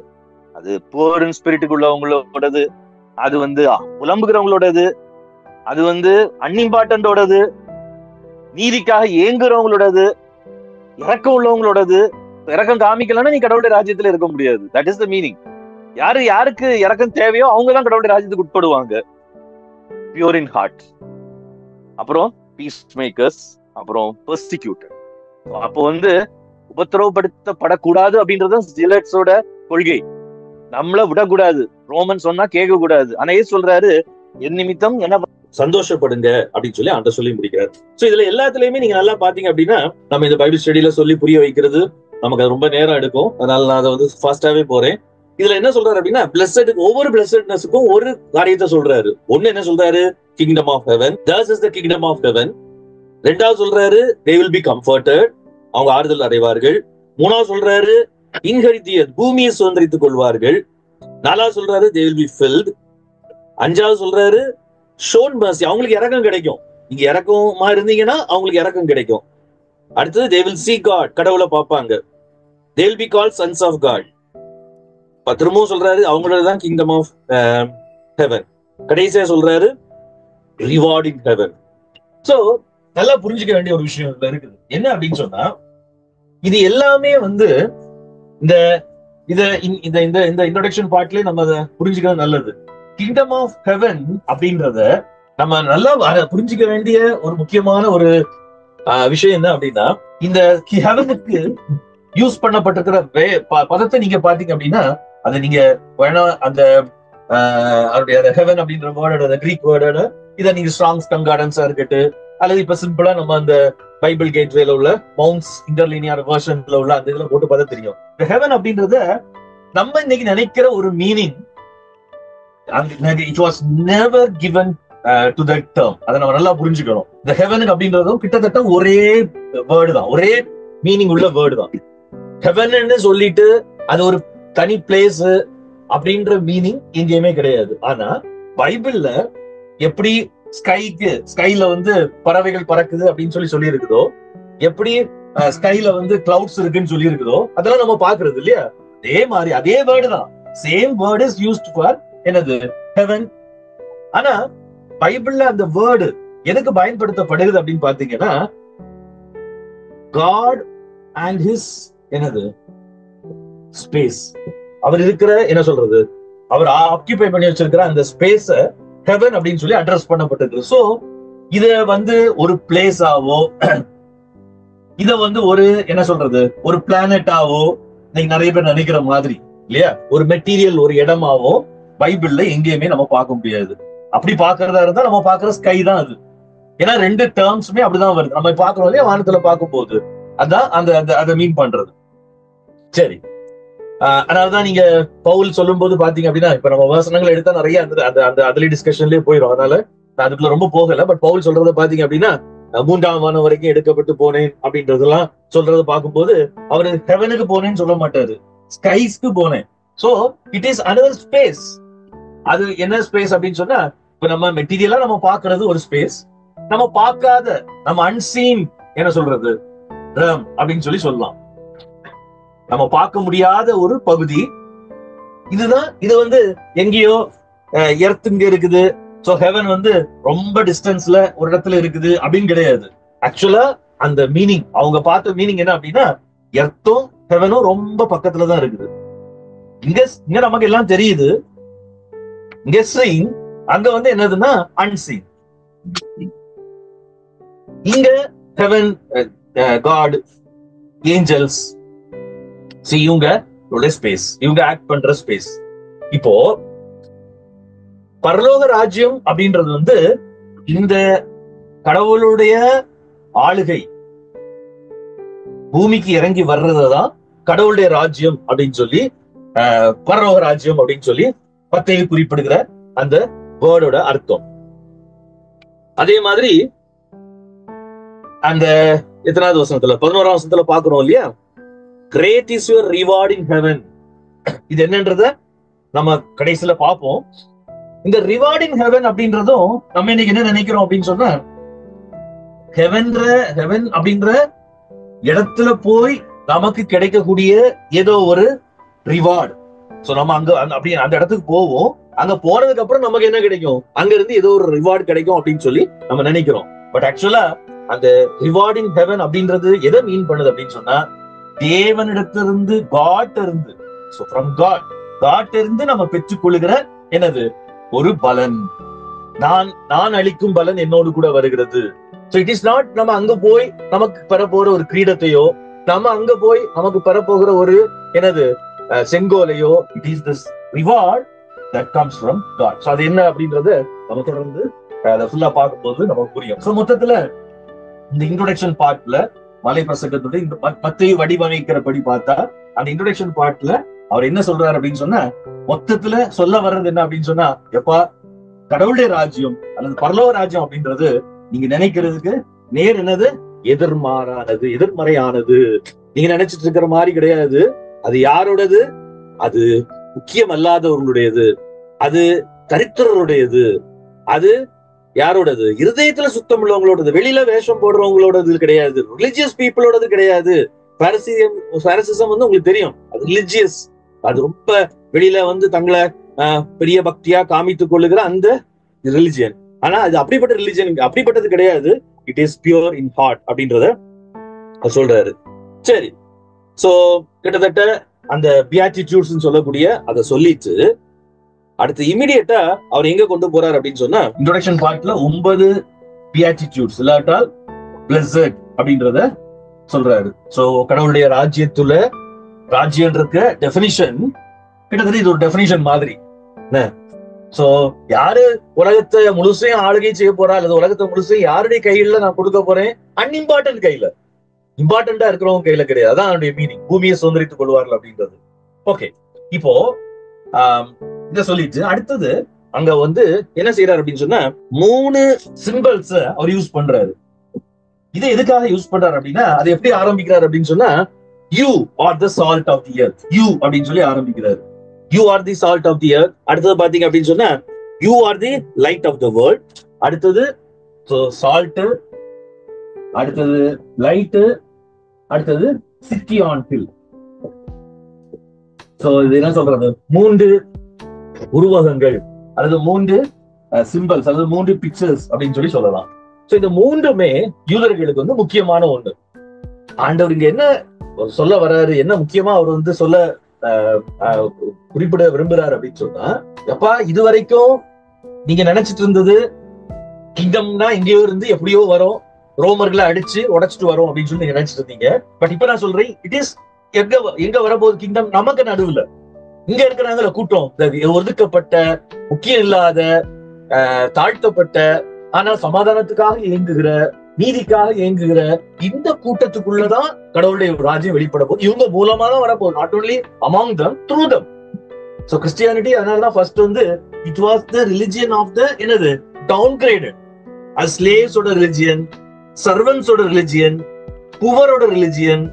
அது புவர் இன் ஸ்பிரிட்டுக்கு உள்ளவங்களோடது, அது புலம்புகிறவங்களோடது, அது அன்இம்பார்ட்டன்டோடது, நீதிக்காக ஏங்குறவங்களோடது, இறக்கம் உள்ளவங்களோடது. இறக்கம் காமிக்கலன்னா நீ கடவுளுடைய ராஜ்யத்துல இருக்க முடியாது. That is the meaning. யாருக்கு இறக்கம் தேவையோ அவங்கதான் கடவுளுடைய ராஜ்யத்துக்கு உட்படுவாங்க. பியூர் இன் ஹார்ட், அப்புறம் பீஸ் மேக்கர்ஸ், அப்புறம் பெர்சிக்யூட்டர். அப்போ உபத்திரவப்படுத்தப்படக்கூடாது அப்படின்றது ஜிலட்ஸோட கொள்கை. நம்மள விடக்கூடாது, ரோமன் சொன்னா கேட்க கூடாது. ஆனா ஏன் சொல்றாரு, என் நிமித்தம் என்ன சந்தோஷப்படுங்க அப்படின்னு சொல்லி அந்த சொல்லி முடிக்கிறார். சோ இதுல எல்லாத்துலயுமே நீங்க நல்லா பாத்தீங்க அப்படின்னா, நம்ம இந்த பைபிள் ஸ்டடியில சொல்லி புரிய வைக்கிறது நமக்கு அது ரொம்ப நேரம் எடுக்கும். அதனால நான் அதை ஃபாஸ்டாவே போறேன். இதுல என்ன சொல்றாரு அப்படின்னா, பிளஸடுக்கு ஒவ்வொரு பிளஸட்னஸுக்கும் ஒரு காரியத்தை சொல்றாரு. ஒண்ணு என்ன சொல்றாரு? Kingdom of heaven, that is the kingdom of heaven. ரெண்டாவது சொல்றாரு, they will be comforted, அவங்க ஆறுதல் அடைவார்கள். மூணாவது சொல்றாரு, இன்ஹெரிட், பூமியை சுதந்திரித்துக் கொள்வார்கள். நாலாவது சொல்றாரு, they will be filled. அஞ்சாவது சொல்றாரு, shown mercy, அவங்களுக்கு இரக்கம் கிடைக்கும். நீங்க இரக்கமா இருந்தீங்கன்னா அவங்களுக்கு இரக்கம் கிடைக்கும். அடுத்தது they will see God, கடவுளை பார்ப்பாங்க. they will be called sons of God. திரும்பவும் சொல்றாரு, அவங்களோடதான் கிங்டம் ஆஃப் ஹெவன். கடைசியா சொல்றாரு, ரிவார்ட் இன் ஹெவன். சோ நல்லா புரிஞ்சுக்க வேண்டிய ஒரு விஷயம் இதுல இருக்குது. என்ன அப்படின்னு சொன்னா, இது எல்லாமே இந்த இன்ட்ரோடக்ஷன் பார்ட்லயே நம்ம அதை புரிஞ்சுக்கிறது நல்லது. கிங்டம் ஆஃப் ஹெவன் அப்படின்றத நம்ம நல்லா புரிஞ்சுக்க வேண்டிய ஒரு முக்கியமான ஒரு விஷயம் என்ன அப்படின்னா, இந்த ஹெவனுக்கு யூஸ் பண்ணப்பட்டிருக்கிற பதத்தை நீங்க பாத்தீங்க அப்படின்னா, அதை நீங்க வேணா அந்த அவருடைய ஹெவன் அப்படின்ற வேர்டோட கிரீக் வேர்டோட இதை நீங்க ஸ்ட்ராங்ஸ் கங்கார்டன்ஸா இருக்கட்டு, அல்லது இப்ப சிம்பிளா நம்ம அந்த பைபிள் கேட்வேல உள்ள மவுண்ட்ஸ் இன்டர்லினியர் வெர்ஷன்ல உள்ள அந்த இதுல போட்டு பார்த்தா தெரியும். இந்த ஹெவன் அப்படின்றத நம்ம இன்னைக்கு நினைக்கிற ஒரு meaning it was never given to that term. அதை நம்ம நல்லா புரிஞ்சுக்கணும். இந்த ஹெவனுக்கு அப்படின்றதும் கிட்டத்தட்ட ஒரே வேர்டு தான், ஒரே மீனிங் உள்ள வேர்டு தான். ஹெவன்னு சொல்லிட்டு அது ஒரு தனி பிளேஸ் அப்படின்ற மீனிங் எங்கேயுமே கிடையாது. ஆனா பைபிள்ல எப்படி ஸ்கைல வந்து பறவைகள் பறக்குது அப்படின்னு சொல்லி இருக்குதோ, எப்படி ஸ்கைல வந்து கிளவுட்ஸ் இருக்குன்னு சொல்லி இருக்குதோ, அதெல்லாம் நம்ம பாக்குறது இல்லையா? அதே மாதிரி அதே வேர்டு தான், same word is used for என்னது, ஹெவன். ஆனா பைபிள்ல அந்த வேர்டு எதுக்கு பயன்படுத்தப்படுகிறது அப்படின்னு பாத்தீங்கன்னா, காட் அண்ட் ஹிஸ் என்னது ஸ்பேஸ், அவர் இருக்கிற என்ன சொல்றது, அவர் ஆக்கிபை பண்ணி வச்சிருக்கிற அந்த ஸ்பேஸ ஹெவன் அப்படின்னு சொல்லி அட்ரஸ் பண்ணப்பட்டிருக்கு. சோ இத வந்து ஒரு பிளேஸாவோ, இத வந்து ஒரு என்ன சொல்றது, ஒரு பிளானட்டாவோ நீங்க நிறைய பேர் நினைக்கிற மாதிரி இல்லையா, ஒரு மெட்டீரியல், ஒரு இடமாவோ பைபிள்ல எங்கேயுமே நம்ம பார்க்க முடியாது. அப்படி பாக்குறதா இருந்தா நம்ம பாக்குற ஸ்கை தான் அது. ஏன்னா ரெண்டு டேர்ம்ஸுமே அப்படிதான் வருது. நம்ம பாக்குறோம் இல்லையா வானத்துல பார்க்கும் போது, அதான் அந்த அதை மீன் பண்றது. சரி, அதனாலதான் நீங்க பவுல் சொல்லும் போது பாத்தீங்க அப்படின்னா, இப்ப நம்ம வசனங்கள் எடுத்தா நிறைய அந்த அதுல டிஸ்கஷன்லயே போயிடும். அதனால நான் அதுக்குள்ள ரொம்ப போகல. பட் பவுல் சொல்றத பாத்தீங்க அப்படின்னா, 3ஆம் வானம் வரைக்கும் எடுக்கப்பட்டு போனேன் அப்படின்றதெல்லாம் சொல்றத பார்க்கும்போது அவரு ஹெவனுக்கு போனேன்னு சொல்ல மாட்டாரு, ஸ்கைஸ்க்கு போனேன். So it is another space. அது என்ன ஸ்பேஸ் அப்படின்னு சொன்னா, இப்ப நம்ம மெட்டீரியலா நம்ம பாக்குறது ஒரு ஸ்பேஸ், நம்ம பார்க்காத, நம்ம அன்சீன் என்ன சொல்றது realm அப்படின்னு சொல்லலாம். நம்ம பார்க்க முடியாத ஒரு பகுதி இதுதான். இது வந்து எங்கேயோ எர்த் இங்க இருக்குது, சோ ஹெவன் வந்து ரொம்ப டிஸ்டன்ஸ்ல ஒரு இடத்துல இருக்குது அப்படின்னு கிடையாது. ஆக்சுவலா அந்த மீனிங், அவங்க பார்த்த மீனிங் என்ன அப்படின்னா, எர்த்தும் ஹெவனும் ரொம்ப பக்கத்துலதான் இருக்குது. இங்க நமக்கு எல்லாம் தெரியுது, இங்க சீன், அங்க வந்து என்னதுன்னா அன்சீன். இங்க ஹெவன், காட், ஏஞ்சல்ஸ், இவங்க ஸ்பேஸ், இவங்க ஆக்ட் பண்ற ஸ்பேஸ். இப்போ பரலோக ராஜ்யம் அப்படின்றது வந்து இந்த கடவுளுடைய ஆளுகை பூமிக்கு இறங்கி வர்றதுதான் கடவுளுடைய ராஜ்யம் அப்படின்னு சொல்லி, பரலோக ராஜ்யம் அப்படின்னு சொல்லி பத்தையை குறிப்பிடுகிற அந்த வேர்டோட அர்த்தம். அதே மாதிரி அந்த எத்தனாவது வசனத்துல, 11ஆம் வசனத்துல பாக்குறோம் இல்லையா, great is your reward in heaven. இது என்னன்றத நம்ம கடைசியில பார்ப்போம். இந்த ரிவார்ட் இன் ஹெவன் அப்படின்றதும் நம்ம இன்னைக்கு என்ன நினைக்கிறோம் அப்படின்னு சொன்னா, ஹெவன் அப்படின்ற இடத்துல போய் நமக்கு கிடைக்கக்கூடிய ஏதோ ஒரு ரிவார்டு. சோ நம்ம அங்க அப்படி அந்த இடத்துக்கு போவோம், அங்க போனதுக்கு அப்புறம் நமக்கு என்ன கிடைக்கும், அங்க இருந்து ஏதோ ஒரு ரிவார்டு கிடைக்கும் அப்படின்னு சொல்லி நம்ம நினைக்கிறோம். பட் ஆக்சுவலா அந்த ரிவார்ட் இன் ஹெவன் அப்படின்றது எதை மீன் பண்ணுது அப்படின்னு சொன்னா, தேவனிடத்திலிருந்து, காட் இருந்து, சோ ஃப்ரம் காட் இருந்து நம்ம பெற்றுக்கொள்ளுகிற என்னது ஒரு பலன். நான் அளிக்கும் பலன் என்னோடு கூட வருகிறது. சோ இட் இஸ் நாட் நம்ம அங்க போய் நமக்கு பெறப்போற ஒரு கிரீடத்தையோ, நம்ம அங்க போய் நமக்கு பெறப்போகிற ஒரு என்னது செங்கோலையோ. It is this reward that comes from God. So அது என்ன அப்படின்றது நம்ம தொடர்ந்து அதை ஃபுல்லா பார்க்கும்போது நமக்கு புரியும். சோ மொத்தத்துல இந்த இன்ட்ரோடக்ஷன் பார்ட்ல, மலை பிரசங்கத்துடைய இந்த 10 வடிவமைக்கிறபடி பார்த்தா, அந்த இன்ட்ரோடக்ஷன் பார்ட்ல அவர் என்ன சொல்றாரு அப்படின்னு சொன்னா, மொத்தத்துல சொல்ல வர்றது என்ன அப்படின்னு சொன்னா, எப்பா கடவுளுடைய ராஜ்யம் அல்லது பரலோக ராஜ்யம் அப்படின்றது நீங்க நினைக்கிறதுக்கு நேர் என்னது, எதிர்மாறானது, எதிர்மறையானது. நீங்க நினைச்சிட்டு இருக்கிற மாதிரி கிடையாது. அது யாரோடது, அது முக்கியம் அல்லாதவர்களுடையது, அது தரித்திரருடையது, அது யாரோடது, இருதயத்துல சுத்தம் உள்ளவங்களோடது, வெளியில வேஷம் போடுறவங்களோடது கிடையாது, ரிலிஜியஸ் பீப்புளோடது கிடையாது. பாரசிசம் வந்து உங்களுக்கு தெரியும், அது ரிலிஜியஸ், அது ரொம்ப வெளியில வந்து தங்களை பெரிய பக்தியா காமித்துக் கொள்ளுகிற அந்த ரிலிஜியன். ஆனா அது அப்படிப்பட்ட ரிலிஜியன் அப்படிப்பட்டது கிடையாது. It is pure in heart அப்படின்றத சொல்றாரு. சரி, சோ கிட்டத்தட்ட அந்த பியாட்டிடியூட்ஸ் சொல்லக்கூடிய அதை சொல்லிட்டு அடுத்து இமிடியேட்டா அவர் எங்க கொண்டு போறாரு அப்படின்னு சொன்னா, இன்ட்ரோடக்ஷன் பார்ட்ல 9 பியாட்டிடியூட்ஸ் இல்லாட்டால் பிளஸர்ட் அப்படின்றத சொல்றாரு. சோ கடவுளுடைய ராஜ்யத்துல, ராஜ்யம்ன்ற டெபினிஷன் கிட்டத்தட்ட இது ஒரு டெபினிஷன் மாதிரி. சோ யாரு உலகத்தை முழுசையும் ஆளுகை செய்ய போறா அல்லது உலகத்தை முழுசையும் யாருடைய கையில நான் கொடுக்க போறேன்? அன்இம்பார்ட்டன்ட் கையில, இம்பார்ட்டன்டா இருக்கிறவங்க கையில கிடையாது. அதான் அவனுடைய மீனிங், பூமியை சுதந்திரித்துக் கொள்வார்கள் அப்படின்றது. ஓகே, இப்போ இத சொல்லிட்டு அடுத்தது அங்க என்ன செய்யறாரு அப்படின்னு சொன்னா 3 சிம்பிள்ஸ் அவர் யூஸ் பண்றாரு. இதை எதுக்காக யூஸ் பண்றாரு அப்படின்னா, அது எப்படி ஆரம்பிக்கிறாரு அப்படின்னு சொன்னா, you are the salt of the earth, you அப்படின்னு சொல்லி ஆரம்பிக்கிறாரு. You are the salt of the earth. அடுத்தது பாத்தீங்க அப்படின்னு சொன்னா, you are the light of the world. அடுத்தது சால்ட், அடுத்தது லைட், அடுத்தது சிட்டி ஆன் ஹில். சோ இது என்ன சொல்றது, 3 உருவகங்கள் அல்லது 3 சிம்பிள்ஸ் அல்லது 3 பிக்சர்ஸ் அப்படின்னு சொல்லி சொல்லலாம். சோ இந்த 3மே யூதர்களுக்கு முக்கியமான ஒண்ணு. ஆண்டவர் இங்க என்ன சொல்ல வர்றாரு, என்ன முக்கியமா அவர் சொல்ல குறிப்பிட விரும்புறாரு அப்படின்னு சொன்னா, எப்பா இதுவரைக்கும் நீங்க நினைச்சிட்டு இருந்தது கிங்டம்னா எங்கேயோ இருந்து எப்படியோ வரும், ரோமர்களை அடிச்சு உடைச்சிட்டு வரும் அப்படின்னு சொல்லி நீங்க நினைச்சிட்டு இருந்தீங்க. பட் இப்ப நான் சொல்றேன், இட் இஸ் எங்க வரப்போகுது கிங்டம், நமக்கு நடுவுல இங்க இருக்கிறாங்கல்ல கூட்டம், ஒதுக்கப்பட்ட, முக்கியம் இல்லாத, தாழ்த்தப்பட்ட, ஆனால் சமாதானத்துக்காக இயங்குகிற, நீதிக்காக இயங்குகிற இந்த கூட்டத்துக்குள்ளதான் கடவுளுடைய ராஜ்யம் வெளிப்பட போகுது. இவங்க மூலமா தான் வரப்போகுது. Not only among them, through them. So Christianity அதனாலதான் first it was the religion of the என்னது டவுன்கிரேடட், அது ஸ்லேவ்ஸோட ரிலிஜியன், சர்வன்ஸோட ரிலிஜியன், புவரோட ரிலிஜியன்,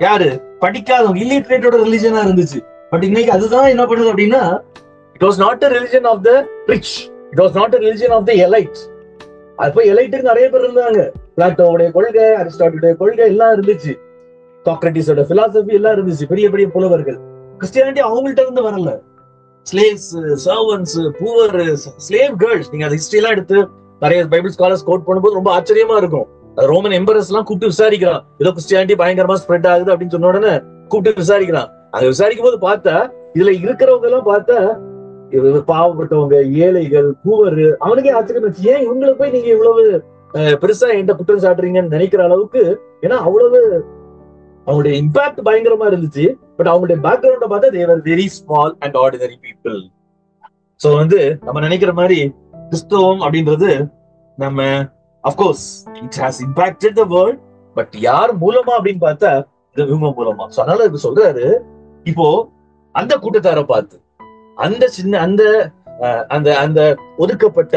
யாரு படிக்காதவங்க இல்லிட்ரேட்டோட ரிலிஜியனா இருந்துச்சு. பட் இன்னைக்கு அதுதான் என்ன பண்ணுது அப்படின்னா, it was not a religion of the rich, it was not a religion of the elite. அப்ப எலைட்டுக்கு நிறைய பேர் இருந்தாங்க. பிளாட்டோவுடைய கொள்கை, அரிஸ்டாட்டிலுடைய கொள்கை எல்லாம் இருந்துச்சு, சாக்ரட்டிஸோட பிலாசபி எல்லாம் இருந்துச்சு, பெரிய பெரிய புலவர்கள். கிறிஸ்டியானிட்டி அவங்கள்ட்ட இருந்து வரல. Slaves, servants, poor, slave girls, நீங்க அந்த ஹிஸ்டரி எல்லாம் எடுத்து நிறைய பைபிள் ஸ்காலர்ஸ் கோட் பண்ணும்போது ரொம்ப ஆச்சரியமா இருக்கும். ரோமன் எம்பரர்ஸ் எல்லாம் கூப்பிட்டு விசாரிக்கிறான், ஏதோ கிறிஸ்டியானிட்டி பயங்கரமா ஸ்ப்ரெட் ஆகுது அப்படின்னு சொன்ன உடனே கூப்பிட்டு விசாரிக்கிறான். அங்க விசாரிக்கும் போது பார்த்தா இதுல இருக்கிறவங்க எல்லாம் பார்த்தா பாவப்பட்டவங்க, ஏழைகள், பூவர். அவனுக்கே ஆச்சரியம், ஏன் இவங்களை போய் நீங்க இவ்வளவு பெருசா என்கிட்ட குற்றம் சாட்டுறீங்கன்னு நினைக்கிற அளவுக்கு. ஏன்னா அவ்வளவு அவங்களுடைய இம்பாக்ட் பயங்கரமா இருந்துச்சு. பட் அவங்களுடைய பேக்ரவுண்ட பார்த்தா they were very small and ordinary people. So நம்ம நினைக்கிற மாதிரி கிறிஸ்தவம் அப்படின்றது நம்ம of course it has impacted the world. But யார் மூலமா அப்படின்னு பார்த்தா இவங்க மூலமா. சோ அதனால இது சொல்றாரு, இப்போ அந்த கூட்டத்தார பார்த்து, அந்த சின்ன அந்த அந்த அந்த ஒதுக்கப்பட்ட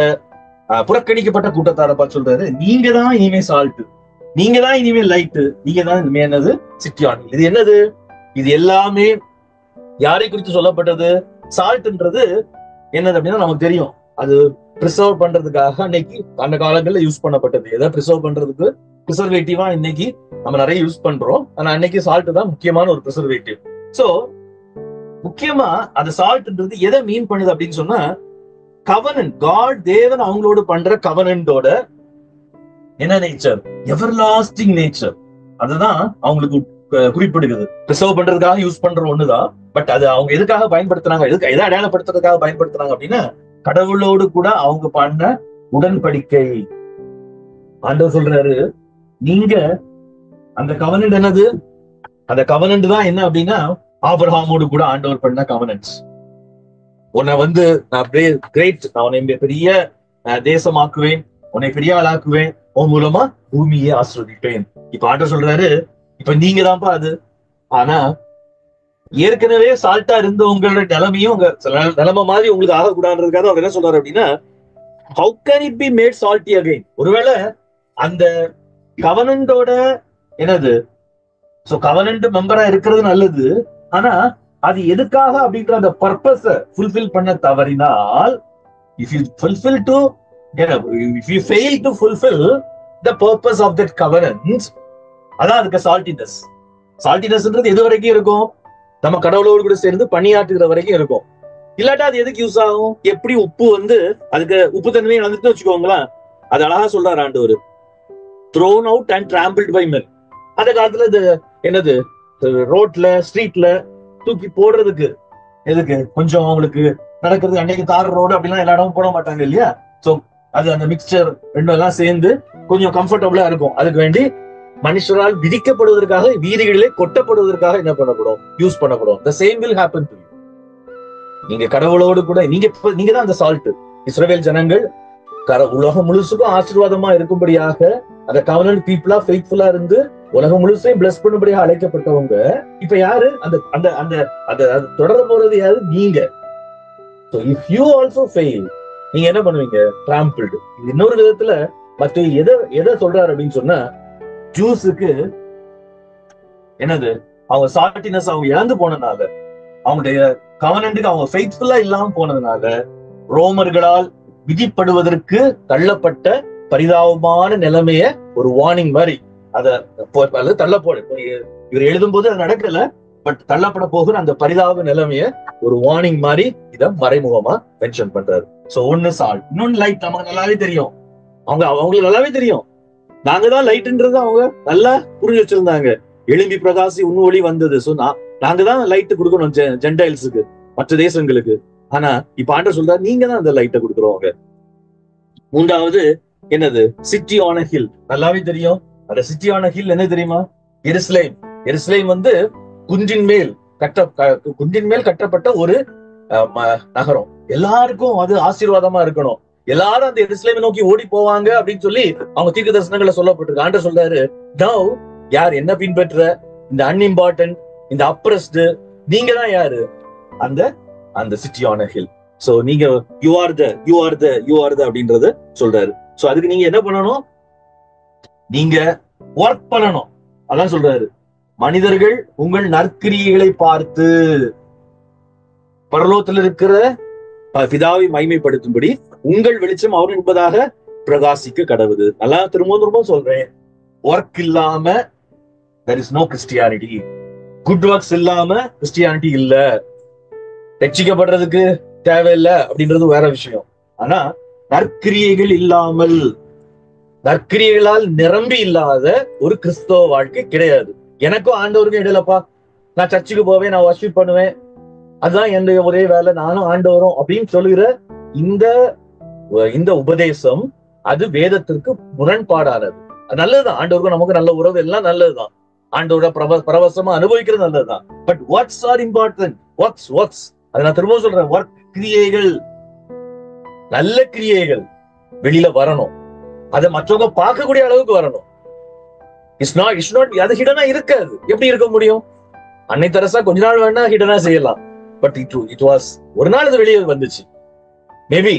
புறக்கணிக்கப்பட்ட கூட்டத்தார பார்த்து சொல்றாரு, நீங்க தான் இனிமே சால்ட், நீங்க தான் இனிமே லைட், நீங்க தான் இனிமே என்னது சிட்டி ஆன் ஹில். இது என்னது, இது எல்லாமே யாரை குறித்து சொல்லப்பட்டது? சால்ட்ன்றது என்னது அப்படின்னா நமக்கு தெரியும், அது பிரிசர்வ் பண்றதுக்காக அன்னைக்கு அந்த காலங்கள்ல யூஸ் பண்ணப்பட்டது. எதை பிரிசர்வ் பண்றதுக்கு பிரிசர்வேட்டிவா இன்னைக்கு நம்ம நிறைய யூஸ் பண்றோம். ஆனா அன்னைக்கு சால்ட் தான் முக்கியமான ஒரு பிரிசர்வேட்டிவ். சோ முக்கியமா அந்த சால்ட்ன்றது எதை மீன் பண்ணுது அப்படின்னு சொன்னா, கவனன்ட், காட் தேவன் அவங்களோட பண்ற கவனன்டோட என்ன நேச்சர், எவர்லாஸ்டிங் நேச்சர். அதுதான் அவங்களுக்கு குறிப்பிடுகிறது. பிரிசர்வ் பண்றதுக்காக யூஸ் பண்ற ஒண்ணுதான். பட் அது அவங்க எதுக்காக பயன்படுத்துறாங்க, எதை அடையாளப்படுத்துறதுக்காக பயன்படுத்துறாங்க அப்படின்னா, கடவுளோடு கூட அவங்க பண்ண உடன்படிக்கை. ஆண்டவர் சொல்றாரு, நீங்க அந்த கவனன்ட் என்னது, அந்த கவனன்ட் தான் என்ன அப்படின்னா, ஆபிரகாமோடு கூட ஆண்டவர் பண்ண கவனன்ட்ஸ். உன்னை நான் கிரேட், நான் உன்னை பெரிய தேசமாக்குவேன், உன்னை பெரிய ஆளாக்குவேன், உன் மூலமா பூமியை ஆசீர்வதிப்பேன். இப்ப ஆண்டவர் சொல்றாரு, இப்ப நீங்க தான்ப்பா அது. ஆனா ஏற்கனவே சால்ட்டா இருந்த உங்களோட நிலைமையும் உங்க நிலைமை மாதிரி உங்களுக்கு ஆகக்கூடாதுன்றதுக்காக அவர் என்ன சொல்றாரு அப்படின்னா, how can it be made salty again? ஒருவேளை அந்த கவனன்டோட என்னது, சோ கவனன்ட் மெம்பரா இருக்கிறது நல்லது. ஆனா அது எதுக்காக அப்படின்ற அந்த பர்பஸ ஃபுல்ஃபில் பண்ண தவறினால், if you fulfill to, if you fail to fulfill the purpose of that covenant, அதான் அதுக்கு சால்டினஸ். சால்டினஸ்ன்றது எது வரைக்கும் இருக்கும், நம்ம கடவுளோடு கூட சேர்ந்து பணியாற்றுகிற வரைக்கும் இருக்கும். இல்லாட்டா அது எதுக்கு யூஸ் ஆகும்? எப்படி உப்பு அதுக்கு உப்பு தன்மையை வந்துட்டு வச்சுக்கோங்களேன். அது அழகா சொல்றாரு ஆண்டவர், thrown out and trampled by men. அந்த காலத்துல இது என்னது, ரோட்ல ஸ்ட்ரீட்ல தூக்கி போடுறதுக்கு, எதுக்கு கொஞ்சம் அவங்களுக்கு நடக்கிறது, அன்னைக்கு தார் ரோடு அப்படிலாம் எல்லா இடமும் போட மாட்டாங்க இல்லையா. சோ அது அந்த மிக்சர் ரெண்டும் எல்லாம் சேர்ந்து கொஞ்சம் கம்ஃபர்டபுளா இருக்கும். அதுக்கு வேண்டி மனுஷரால் விதிக்கப்படுவதற்காக, வீதிகளிலே கொட்டப்படுவதற்காக என்ன பண்ணப்படும், யூஸ் பண்ணப்படும். The same will happen to you. நீங்க கடவுளோடு கூட நீங்க தான் அந்த சால்ட். இஸ்ரவேல் ஜனங்கள் உலகம் முழுசுக்கும் ஆசீர்வாதமா இருக்கும்படியாக அந்த கவர்னன்ட் பீப்புளா ஃபெய்த்ஃபுல்லா இருந்து உலகம் முழுசையும் பிளஸ் பண்ணும்படியாக அழைக்கப்பட்டவங்க. இப்ப யாரு அந்த அந்த அந்த அந்த தொடர போறது யாரு? நீங்க. So if you also fail, நீங்க என்ன பண்ணுவீங்க? trampled. இன்னொரு விதத்துல மற்ற எதை சொல்றாரு அப்படின்னு சொன்னா, ஜூஸுக்கு என்னது, அவங்க சால்ட்டினஸ் அவங்க இழந்து போனதுனால, அவங்களுடைய கவர்னன்ட்டுக்கு அவங்க ஃபெய்த்ஃபுல்லா இல்லாம போனதுனால, ரோமர்களால் விதிப்படுவதற்கு தள்ளப்பட்ட பரிதாபமான நிலைமைய ஒரு வார்னிங் மாதிரி அத தள்ளப்போடு இவர் எழுதும் போது அது நடக்கல, பட் தள்ளப்பட போகிற அந்த பரிதாப நிலைமைய ஒரு வார்னிங் மாதிரி இத மறைமுகமா மென்ஷன் பண்றாரு. சோ ஒன்னு சால்ட், இன்னொன்னு லைட். நமக்கு நல்லாவே தெரியும், அவங்களுக்கு நல்லாவே தெரியும் நாங்க தான் லைட்ன்றது அவங்க நல்லா புரிஞ்சு வச்சிருந்தாங்க. எழும்பி பிரகாசி உன் ஒளி வந்தது. சோ நாங்க தான் லைட் கொடுக்கணும் ஜென்டைல்ஸுக்கு, மற்ற தேசங்களுக்கு. ஆனா இப்ப ஆண்டவர் சொல்றாரு, நீங்க தான் அந்த லைட்டை கொடுக்குறவங்க. மூன்றாவது என்னது? City on a hill. நல்லாவே தெரியும் அந்த சிட்டி ஆன் a ஹில் என்ன தெரியுமா? எருசலேம். எருசலேம் குன்றின் மேல் கட்டப்பட்ட ஒரு நகரம். எல்லாருக்கும் அது ஆசீர்வாதமா இருக்கணும், எல்லாரும் அந்த எருசலேமை நோக்கி ஓடி போவாங்க அப்படின்னு சொல்லி அவங்க தீர்க்க தரிசனங்களை சொல்லப்பட்டிருக்கு. ஆண்டவர் சொல்றாரு, நவ் யார் என்ன பின்பற்ற? இந்த அன்இம்பார்ட்டன்ட், இந்த அப்ரஸ்டு, நீங்க தான் யாரு? அந்த city on a hill. So நீங்க யூ ஆர் த அப்படின்றத சொல்றாரு. சோ அதுக்கு நீங்க என்ன பண்ணணும்? நீங்க ஒர்க் பண்ணணும். அதான் சொல்றாரு, மனிதர்கள் உங்கள் நற்கிரியைகளை பார்த்து பரலோகத்தில் இருக்கிற பிதாவை மகிமைப்படுத்தும்படி உங்கள் வெளிச்சம் அவர் என்பதாக பிரகாசிக்க கடவுது. நல்லா திரும்ப சொல்றேன், ஒர்க் இல்லாம there is no Christianity. Good works இல்லாம கிறிஸ்டியானிட்டி இல்ல. ரட்சிக்கப்படுறதுக்கு தேவையில்லை அப்படின்றது வேற விஷயம். ஆனா நற்கிரியைகள் இல்லாமல், நற்கிரியைகளால் நிரம்பி இல்லாத ஒரு கிறிஸ்தவ வாழ்க்கை கிடையாது. எனக்கும் ஆண்டவருக்கும் இடையிலப்பா, நான் சர்ச்சுக்கு போவேன், நான் வர்ஷிப் பண்ணுவேன், அதுதான் என்னுடைய ஒரே வேலை, நானும் ஆண்டவரும் அப்படின்னு சொல்லுகிற இந்த உபதேசம் அது வேதத்திற்கு முரண்பாடானது. அது நல்லதுதான், ஆண்டவருக்கும் நமக்கு நல்ல உறவு எல்லாம் நல்லதுதான், ஆண்டவரோட பரவசமா அனுபவிக்கிறது நல்லதுதான். But watts are important? Works. அதை நான் திரும்ப சொல்றேன், ஒர்க், கிரியைகள், நல்ல கிரியைகள் வெளியில வரணும். அதை மற்றவங்க பார்க்கக்கூடிய அளவுக்கு வரணும். இட்ஸ் நாட் அது ஹிடனா இருக்காது. எப்படி இருக்க முடியும்? அன்னை தெரசா கொஞ்ச நாள் வேணா ஹிடனா செய்யலாம், பட் இட் வாஸ் ஒரு நாள் அது வெளியே வந்துச்சு. மேபி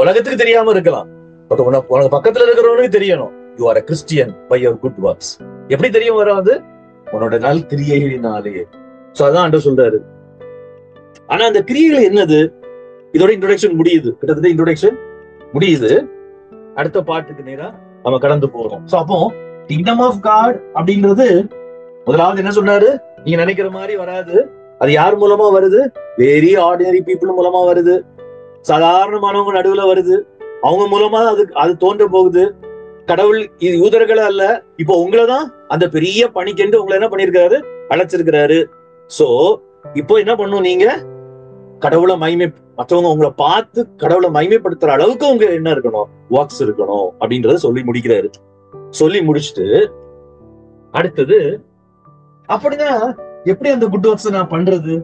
உலகத்துக்கு தெரியாம இருக்கலாம், பட் உனக்கு பக்கத்துல இருக்கிறவனுக்கு தெரியணும், you are a Christian by your good works. எப்படி தெரியும் வராது? உன்னோட நல் கிரியைகளினாலேயே. சோ அதான் ஆண்டவர் சொல்றாரு. ஆனா அந்த கிரியைகள் என்னது? இதோட இன்ட்ரோடக்ஷன் முடியுது, கிட்டத்தட்ட இன்ட்ரோடக்ஷன் முடியுது. அடுத்த பாட்டுக்கு நேரா நம்ம கடந்து போறோம். சோ அப்போ கிங்டம் ஆஃப் காட் அப்படின்றது முதலாவது என்ன சொன்னாரு? நீங்க நினைக்கிற மாதிரி வராது. அது யார் மூலமா வருது? வெரி ஆர்டினரி பீப்புள் மூலமா வருது, சாதாரணமானவங்க நடுவுல வருது, அவங்க மூலமா அது தோன்ற போகுது. கடவுள் யூதர்கள் அல்ல, இப்போ உங்களதான் அந்த பெரிய பணிக்கென்று உங்களை என்ன பண்ணிருக்காரு? அழைச்சிருக்கிறாரு. சோ இப்போ என்ன பண்ணும்? நீங்க கடவுளை மற்றவங்க உங்களை பார்த்து கடவுளை மகிமைப்படுத்துற அளவுக்கு உங்க என்ன இருக்கணும்? ஒர்க்ஸ் இருக்கணும் அப்படின்றத சொல்லி முடிக்கிறாரு. சொல்லி முடிச்சுட்டு அடுத்தது, அப்படின்னா எப்படி அந்த குட் ஒர்க்ஸ் நான் பண்றது,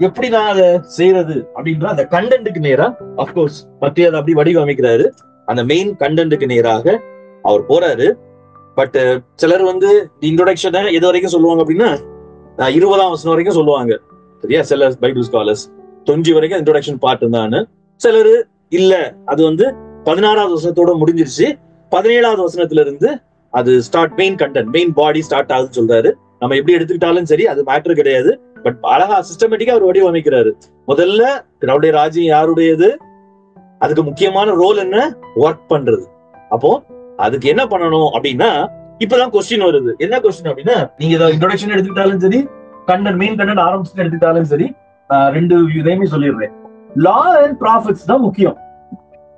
எப்படி நான் அதை செய்யறது அப்படின்ற அந்த கண்டென்ட்டுக்கு நேரா அப்கோர்ஸ் மத்திய அதை அப்படி வடிவமைக்கிறாரு. அந்த மெயின் கண்டென்ட்டுக்கு நேராக அவர் போறாரு. பட் சிலர் இன்ட்ரோடக்ஷனை எது வரைக்கும் சொல்லுவாங்க அப்படின்னா 20ஆம் வசனம் வரைக்கும் சொல்லுவாங்க, சரியா? சில பைபிள் ஸ்காலர்ஸ் 20 வரைக்கும் இன்ட்ரோடக்ஷன் பார்ட் தான். சிலரு இல்ல, அது 16ஆவது வசனத்தோட முடிஞ்சிருச்சு, 17ஆவது வசனத்துல இருந்து அது start, main content, main body start ஆகுதுன்னு சொல்றாரு. நம்ம எப்படி எடுத்துக்கிட்டாலும் சரி, அது மேட்டர் கிடையாது. பட் அழகா சிஸ்டமேட்டிக்கா அவர் வடிவமைக்கிறாரு. முதல்ல அவருடைய ராஜ்யம் யாருடையது, அதுக்கு முக்கியமான ரோல் என்ன? ஒர்க் பண்றது. அப்போ அதுக்கு என்ன பண்ணணும் அப்படின்னா, இப்பதான் கொஸ்டின் வருது. என்ன கொஸ்டின் அப்படின்னா, நீங்க இன்ட்ரோடக்ஷன் எடுத்துக்கிட்டாலும் சரி, மெயின் கண்டென்ட் ஆரம்பிச்சு எடுத்துக்கிட்டாலும் சரி, ரெண்டு இதையுமே சொல்லிடுறேன். லா அண்ட் ப்ராஃபிட்ஸ் தான் முக்கியம்.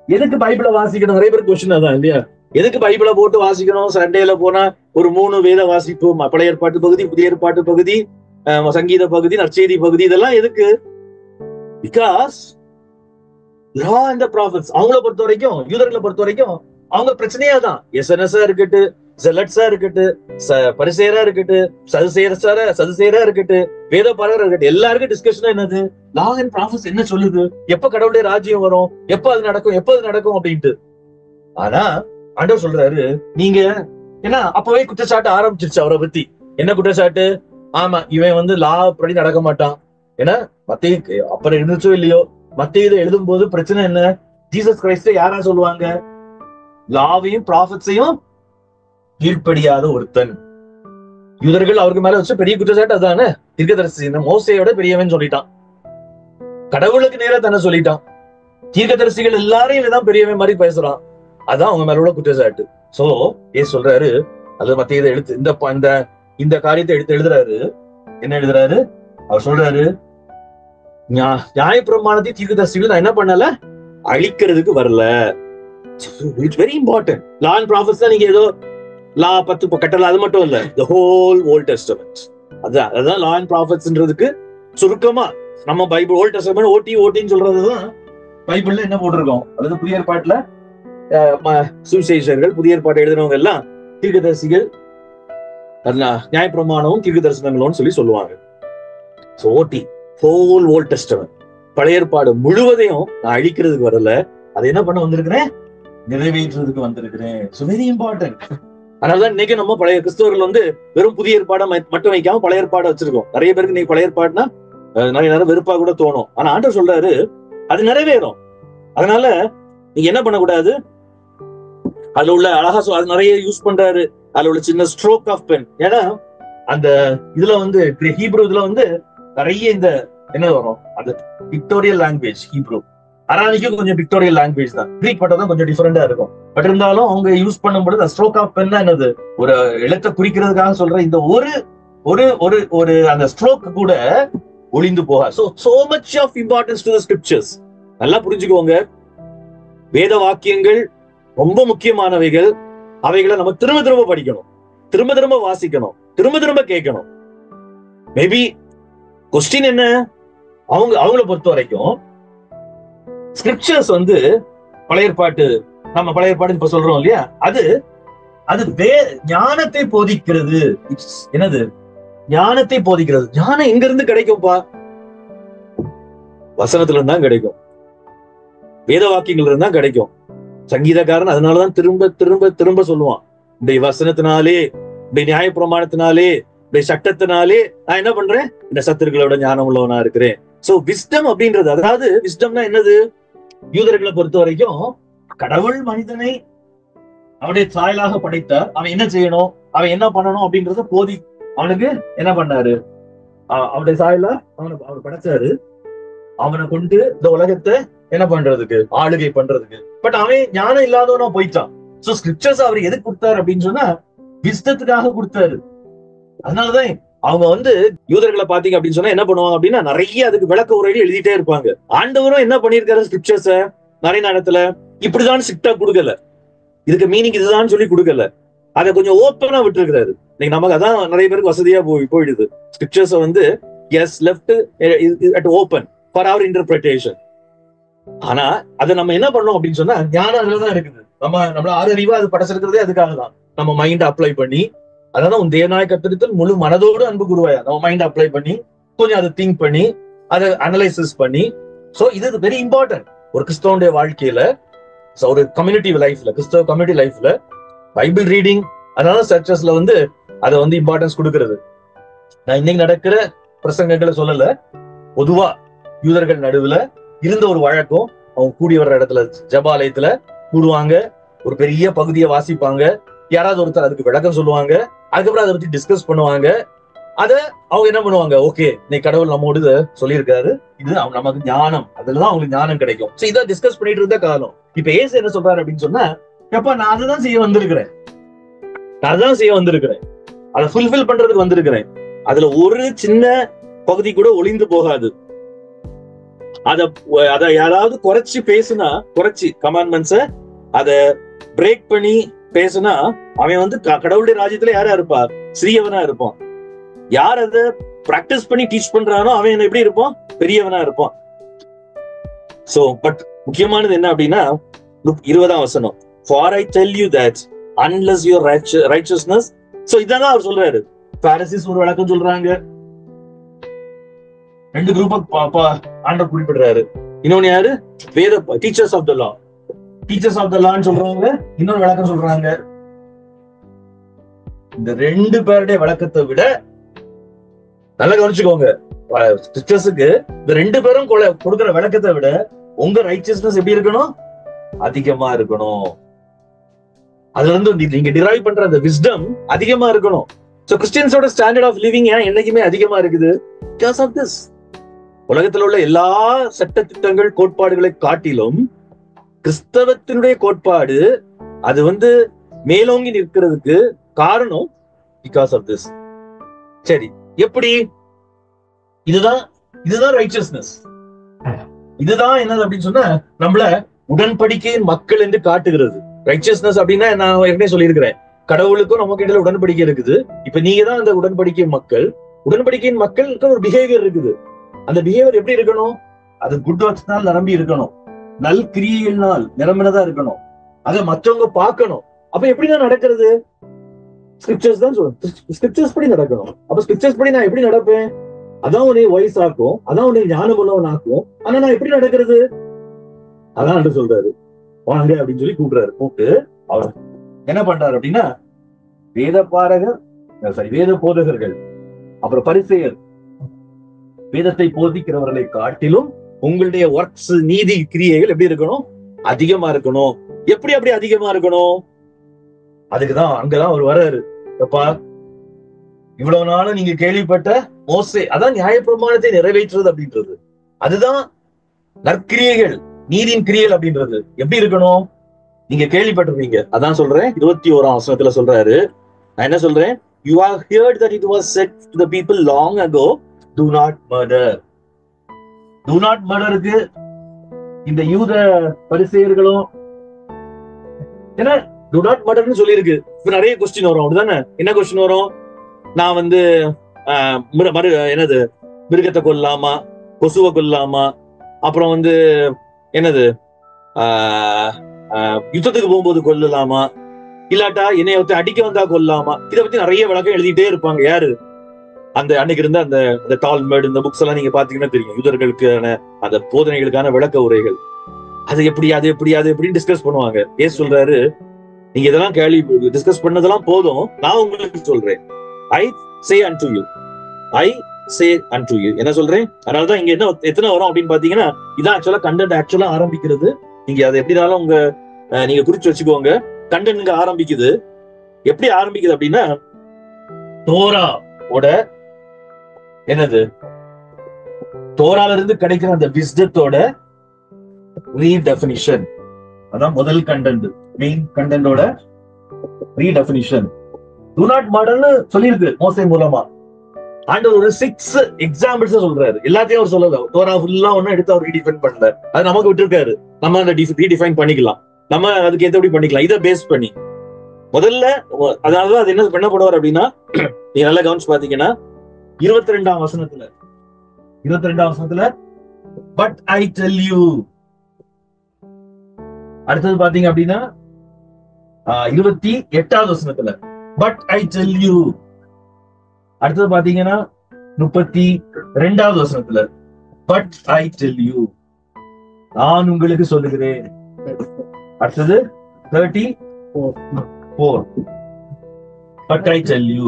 எதுக்கு பைபிளை வாசிக்கணும்? நிறைய பேர் கொஸ்டின் அதான் இல்லையா? எதுக்கு பைபிளை போட்டு வாசிக்கணும்? சண்டேல போனா ஒரு 3 வேத வாசிப்பு, பழைய ஏற்பாட்டு பகுதி, புதிய ஏற்பாட்டு பகுதி, சங்கீத பகுதி, நற்செய்தி பகுதி, இதெல்லாம் எதுக்கு? பிகாஸ் லா அண்ட் ப்ராஃபிட்ஸ் அவங்கள பொறுத்த வரைக்கும், யூதர்களை பொறுத்த வரைக்கும் அவங்க பிரச்சனையா தான். எஸ்என்எஸ் இருக்கட்டும், ஜெலட்ஸா இருக்கட்டு, பரிசேயரா இருக்கட்டு, சதுசேயரா இருக்கட்டு, வேத பாரகரா இருக்கட்டு, எல்லாருக்கும் டிஸ்கஷன் என்னது? லா அண்ட் ப்ராஃபட்ஸ் என்ன சொல்லுது? எப்ப கடவுளுடைய ராஜ்யம் வரும், எப்ப அது நடக்கும் அப்படின்ட்டு. ஆனா ஆண்டவர் சொல்றாரு, நீங்க ஏன்னா அப்பவே குற்றச்சாட்டு ஆரம்பிச்சிருச்சு அவரை பத்தி. என்ன குற்றச்சாட்டு? ஆமா, இவன் லா படி நடக்க மாட்டான். ஏன்னா மத்திய அப்புறம் இருந்துச்சோ இல்லையோ, மத்திய இதை எழுதும் போது பிரச்சனை என்ன? ஜீசஸ் கிரைஸ்ட யாரா சொல்லுவாங்க? லாவையும் ப்ராஃபட்ஸையும் கீழ்ப்படியாத ஒருத்தன். யூதர்கள் அவருக்கு மேல வச்சு பெரிய குற்றச்சாட்டு அதானே. தீர்க்கதரிசி மோசையோட பெரியவன் சொல்லிட்டான், கடவுளுக்கு நேரா தானே சொல்லிட்டான். தீர்க்கதரிசிகள் எல்லாரையும் இதான் பெரியவன் மாதிரி பேசுறான். அதான் அவங்க மேல உள்ள குற்றச்சாட்டு. சோ ஏன் சொல்றாரு, அது மத்திய இதை எடுத்து இந்த காரியத்தை எடுத்து எழுதுறாரு. என்ன எழுதுறாரு? அவர் சொல்றாரு, நியாயப்பிரமாணத்தை தீர்க்கதரிசிகள் நான் என்ன பண்ணல, அழிக்கிறதுக்கு வரல. It's very important. Law and prophets நீங்க ஏதோ லா 10 கட்டளை அது மட்டும் இல்ல, the whole Old Testament. அதான் லா அண்ட் ப்ராஃபட்ஸ்ன்றதுக்கு சுருக்கமா நம்ம பைபிள் ஓல்ட் டெஸ்டமென்ட் ஓட்டின்னு சொல்றதுதான் பைபிள்ல என்ன போட்டிருக்கோம். அதாவது புதிய ஏற்பாட்டுல சுவிசேஷர்கள், புதிய ஏற்பாட்டை எழுதினவங்க எல்லாம் தீர்க்கதரிசிகள், நியாயப்பிரமாணமும் தீர்க்க தரிசனங்களும் சொல்லுவாங்க. ஓட்டி ஹோல் ஓல்ட் டெஸ்டமென்ட், பழைய ஏற்பாடு முழுவதையும் நான் அழிக்கிறதுக்கு வரல, அதை என்ன பண்ண வந்திருக்கிறேன், நிறைவேற்றுறதுக்கு வந்திருக்கிறேன். Very important. அதனாலதான் இன்னைக்கு நம்ம பழைய கிறிஸ்தவர்கள் வெறும் புதிய ஏற்பாடை மட்டும் வைக்காம பழைய ஏற்பாடை வச்சிருக்கோம். நிறைய பேருக்கு நீங்க பழைய ஏற்பாடுனா நிறைய நேரம் வெறுப்பா கூட தோணும். ஆனா ஆண்டவர் சொல்றாரு அது நிறைவேறும். அதனால நீங்க என்ன பண்ணக்கூடாது, அதுல உள்ள அழகா அது நிறைய யூஸ் பண்றாரு. அதுல உள்ள சின்ன ஸ்ட்ரோக் ஆஃப் பென். ஏன்னா அந்த இதுல ஹீப்ரு இதுல நிறைய இந்த என்ன வரும், அது பிக்டோரியல் லாங்குவேஜ். ஹீப்ரு அராமிக்கும் கொஞ்சம் பிக்டோரியல் லாங்குவேஜ் தான். கிரீக் மட்டும் கொஞ்சம் டிஃபரெண்டா இருக்கும். பட் இருந்தாலும் அவங்க யூஸ் பண்ணும்போது ஸ்ட்ரோக் ஆஃப் பென் என்னது, ஒரு எழுத்தை குறிக்கிறதுக்காக சொல்ற இந்த ஒரு அந்த ஸ்ட்ரோக் கூட ஒளிந்து போக. so much of importance to the scriptures. நல்லா புரிஞ்சுக்கோங்க, வேத வாக்கியங்கள் ரொம்ப முக்கியமானவைகள். அவைகளை நம்ம திரும்ப திரும்ப படிக்கணும், திரும்ப திரும்ப வாசிக்கணும், திரும்ப திரும்ப கேட்கணும். மேபி கொஸ்டின் என்ன, அவங்கள பொறுத்த வரைக்கும் ஸ்கிரிப்சர்ஸ் பழைய ஏற்பாட்டு, நம்ம பழைய ஏற்பாடு இப்ப சொல்றோம் இல்லையா, அது ஞானத்தை போதிக்கிறது. என்னது? ஞானத்தை போதிக்கிறது. ஞானம் எங்க இருந்து கிடைக்கும்பா? வசனத்துல இருந்தா கிடைக்கும், வேத வாக்கியங்கள் இருந்தா கிடைக்கும். சங்கீதக்காரன் அதனாலதான் திரும்ப திரும்ப திரும்ப சொல்லுவான், இந்த வசனத்தினாலே, இந்த நியாய பிரமாணத்தினாலே, இந்த சட்டத்தினாலே நான் என்ன பண்றேன், இந்த சத்துருக்களோட ஞானம் உள்ளவனா இருக்கிறேன். சோ விஸ்டம் அப்படின்றது, அதாவது விஸ்டம்னா என்னது? யூதர்களை பொறுத்த வரைக்கும் கடவுள் மனிதனை அவனுடைய சாயலாக படைத்தார், அவன் என்ன செய்யணும், அவன் என்ன பண்ணணும் அப்படின்றத அவனுக்கு என்ன பண்ணாரு, அவனுடைய சாயலா அவனை படைச்சாரு. அவனை கொண்டு இந்த உலகத்தை என்ன பண்றதுக்கு, ஆளுகை பண்றதுக்கு. பட் அவன் ஞானம் இல்லாதவனா போயிட்டான். சோ ஸ்கிரிப்சர்ஸ் அவர் எதுக்கு கொடுத்தாரு அப்படின்னு சொன்னா விஸ்டத்துக்காக கொடுத்தாரு. அதனாலதான் அவங்க யூதர்களை பாத்தீங்க அப்படின்னு சொன்னா என்ன பண்ணுவாங்க அப்படின்னா, நிறைய அதுக்கு விளக்க உரையில எழுதிட்டே இருப்பாங்க. ஆண்டவரும் என்ன பண்ணிருக்காரு, ஸ்கிரிப்சர்ஸ நிறைய நேரத்துல இப்படிதான் ஸ்ட்ரிக்டா கொடுக்கல, இதுக்கு மீனிங் இதுதான் சொல்லி கொடுக்கல, அதை கொஞ்சம் ஓப்பனா விட்டு இருக்கிறாரு. இன்னைக்கு நமக்கு அதான் நிறைய பேருக்கு வசதியா போயிடுது. Scriptures is left at open for our interpretation. ஆனா அதை நம்ம என்ன பண்ணோம் அப்படின்னு சொன்னா, ஞானம் அதுலதான் இருக்குது. நம்மள அறிவா அது படைச்சிருக்கிறதே அதுக்காக தான். நம்ம மைண்ட் அப்ளை பண்ணி, அதான் உன் தேவனாய கர்த்தரிடத்தில் முழு மனதோடு அன்பு கூறுவாயா, நம்ம மைண்ட் அப்ளை பண்ணி கொஞ்சம் அதை திங்க் பண்ணி அதை அனலைசிஸ் பண்ணி. சோ இது வெரி இம்பார்ட்டன்ட் ஒரு கிறிஸ்தவனுடைய வாழ்க்கையில, ஒரு கம்யூனிட்டி லைஃப்ல, கிறிஸ்தவ கம்யூனிட்டி லைஃப்ல பைபிள் ரீடிங். அதனால சர்ச்சஸ்ல அதை இம்பார்ட்டன்ஸ் கொடுக்கிறது. நான் இன்னைக்கு நடக்கிற பிரசங்கங்களை சொல்லல, பொதுவா யூதர்கள் நடுவுல இருந்த ஒரு வழக்கம். அவங்க கூடி வர்ற இடத்துல ஜபாலயத்துல கூடுவாங்க, ஒரு பெரிய பகுதியை வாசிப்பாங்க, யாராவது ஒருத்தர் அதுக்கு விளக்கம் சொல்லுவாங்க, அதுக்கப்புறம் அதை பத்தி டிஸ்கஸ் பண்ணுவாங்க. அத அவங்க என்ன பண்ணுவாங்க, ஓகே இன்னைக்கு கடவுள் நம்மோடு சொல்லியிருக்காரு, இது நமக்கு ஞானம், அதுலதான் அவங்களுக்கு ஞானம் கிடைக்கும். சோ இதை டிஸ்கஸ் பண்ணிட்டு இருந்த காலம். இப்ப ஏசு என்ன சொல்றாரு அப்படின்னு சொன்னா, எப்ப நான் அதுதான் செய்ய வந்திருக்கிறேன், அதை ஃபுல்ஃபில் பண்றதுக்கு வந்திருக்கிறேன். அதுல ஒரு சின்ன பகுதி கூட ஒளிந்து போகாது. அத யாராவது குறைச்சி கமாண்ட்மெண்ட்ஸ அத பிரேக் பண்ணி பேசுனா, அவன் கடவுளுடைய ராஜ்யத்துல யாரா இருப்பார், சிறியவனா இருப்பான். யார் அதை பிராக்டிஸ் பண்ணி டீச் பண்றானோ அவன் எப்படி இருப்பான், பெரியவனா இருப்பான். சோ பட் முக்கியமானது என்ன அப்படின்னா 20ஆம் வசனம், for I tell you that unless your righteousness. So இதான் அவர் சொல்றாரு. பாரிசீஸ் ஒரு விளக்கம் சொல்றாங்க, ரெண்டு குரூப் ஆண்டவர் குறிப்பிடுறாரு. இன்னொன்னு யாரு? வேத teachers of the law. Teachers of the லான்னு சொல்றவங்க இன்னொரு விளக்கம் சொல்றாங்க. இந்த ரெண்டு பேருடைய விளக்கத்தை விட நல்லா கவனிச்சுக்கோங்க, ஸ்கிரிப்சர்ஸ்க்கு இந்த ரெண்டு பேரும் கொடுக்கிற விளக்கத்தை விட உங்க ரைச்சியஸ்னஸ் எப்படி இருக்கணும்? அதிகமா இருக்கணும். அதுல இருந்து நீங்க டிரைவ் பண்ற அந்த விஸ்டம் அதிகமா இருக்கணும். சோ கிறிஸ்டியன்ஸோட ஸ்டாண்டர்ட் ஆஃப் லிவிங் ஏன் என்னைக்குமே அதிகமா இருக்குது? Because of this. உலகத்துல உள்ள எல்லா சட்ட திட்டங்கள் கோட்பாடுகளை காட்டிலும் கிறிஸ்தவத்தினுடைய கோட்பாடு அது மேலோங்கி நிற்கிறதுக்கு காரணம் பிகாஸ் ஆஃப் திஸ். சரி, எப்படி? இதுதான் ரைச்சியஸ்னஸ். இதுதான் என்னது அப்படின்னு சொன்னா நம்மள உடன்படிக்கையின் மக்கள் என்று காட்டுகிறது. ரைச்சியஸ்னஸ் அப்படின்னா நான் ஏற்கனவே சொல்லியிருக்கிறேன், கடவுளுக்கும் நமக்கு இடையில உடன்படிக்கை இருக்குது. இப்ப நீங்க தான் அந்த உடன்படிக்கை மக்கள். உடன்படிக்கையின் மக்களுக்கு ஒரு பிஹேவியர் இருக்குது. அந்த பிஹேவியர் எப்படி இருக்கணும்? அது குட் ஒர்க்ஸ்னால் நிரம்பி இருக்கணும், நல் கிரியைகள்னால் நிரம்பினதா இருக்கணும். அதை மற்றவங்க பார்க்கணும். அப்ப எப்படிதான் நடக்கிறது? ஸ்கிரிப்சர்ஸ் தான் சொல்லணும். ஸ்கிரிப்சர்ஸ் படி நடக்கணும். அப்ப ஸ்கிரிப்சர்ஸ் படி நான் எப்படி நடப்பேன்? அதான் உன்னை வயசு ஆக்கும், அதான் உன்னை ஞானம் உள்ளவன் ஆக்கும். ஆனா நான் எப்படி நடக்கிறது? அதான் என்று சொல்றாரு, வாங்க அப்படின்னு சொல்லி கூப்பிடுறாரு. கூப்பிட்டு அவர் என்ன பண்றாரு அப்படின்னா, வேத போதகர்கள் அப்புறம் பரிசேயர், வேதத்தை போதிக்கிறவர்களை காட்டிலும் உங்களுடைய ஒர்க்ஸ், நீதி கிரியைகள் எப்படி இருக்கணும்? அதிகமா இருக்கணும். எப்படி அப்படி அதிகமா இருக்கணும்? அதுக்குதான் அங்கதான் அவர் வர்றாரு. அப்பா, இவ்வளவு நாளும் நீங்க கேள்விப்பட்ட மோசே, அதான் நியாயப்பிரமாணத்தை நிறைவேற்றுறது அப்படின்றது. அதுதான் நற்கிரியைகள், நீதியின் கிரியைகள் அப்படின்றது. எப்படி இருக்கணும்? நீங்க கேள்விப்பட்டிருப்பீங்க. அதான் சொல்றேன், 21ஆம் வசனத்துல சொல்றாரு. நான் என்ன சொல்றேன்? You have heard that it was said to the people long ago, do not murder. Do not murderக்கு இந்த யூத பரிசேயர்களும் என்ன do not murderன்னு சொல்லியிருக்கு. இப்ப நிறைய கொஸ்டின் வரும், அப்படிதானே? என்ன கொஸ்டின் வரும்? நான் என்னது மிருகத்தை கொல்லாமா, கொசுவை கொல்லாமா, அப்புறம் என்னது யுத்தத்துக்கு போகும்போது கொல்லலாமா, இல்லாட்டா என்னை அடிக்க வந்தா கொல்லாமா? இதை பத்தி நிறைய விளக்கம் எழுதிட்டே இருப்பாங்க. யாரு? அந்த அன்னைக்கு இருந்த அந்த டால்மட், இந்த புக்ஸ் எல்லாம் நீங்க பாத்தீங்கன்னா தெரியும், யூதர்களுக்கான அந்த போதனைகளுக்கான விளக்க உரைகள். அது எப்படின்னு டிஸ்கஸ் பண்ணுவாங்க. ஏன் சொல்றாரு, நீங்க இதெல்லாம் கேள்வி டிஸ்கஸ் பண்ணதெல்லாம் போதும், நான் உங்களுக்கு சொல்றேன். I say unto you. என்ன சொல்றேன்? அதனாலதான் இங்க எத்தனை வரும் அப்படின்னு பாத்தீங்கன்னா, இதான் கண்டென்ட் ஆரம்பிக்கிறது. நீங்க அதை எப்படினாலும் நீங்க குறிச்சு வச்சுக்கோங்க. கண்டென்ட் ஆரம்பிக்குது. எப்படி ஆரம்பிக்குது அப்படின்னா, தோராவோட என்னது, தோரால இருந்து கிடைக்கிற அந்த விஸ்டத்தோட ரீடெஃபினிஷன். அதான் முதல் கண்டென்ட், மெயின் கண்டென்ட்டோட ரீடெஃபினிஷன். Do not murderன்னு சொல்லியிருக்கு மோசே மூலமா. ஆண்டவர் ஒரு 6 எக்ஸாம்பிள்ஸ் சொல்றாரு. எல்லாத்தையும் அவர் சொல்லல, தோரா ஃபுல்லா ஒன்னும் எடுத்து அவர் ரீடிஃபைன் பண்ணல. அது நமக்கு விட்டுருக்காரு. நம்ம அந்த ரீடிஃபைன் பண்ணிக்கலாம், நம்ம அதுக்கு ஏற்றபடி பண்ணிக்கலாம். இதை பேஸ் பண்ணி முதல்ல, அதனாலதான் அது என்ன பண்ண போடுவார் அப்படின்னா, நீங்க நல்லா கவனிச்சு பாத்தீங்கன்னா 22ஆம் வசனத்துல பட் ஐ டெல் யூ. அடுத்தது பாத்தீங்க அப்படின்னா 28ஆவது வசனத்துல பட் ஐ டெல் யூ. அடுத்தது பாத்தீங்கன்னா 32ஆவது வசனத்துல பட் ஐ டெல் யூ, நான் உங்களுக்கு சொல்லுகிறேன். அடுத்தது 34 பட் ஐ டெல் யூ.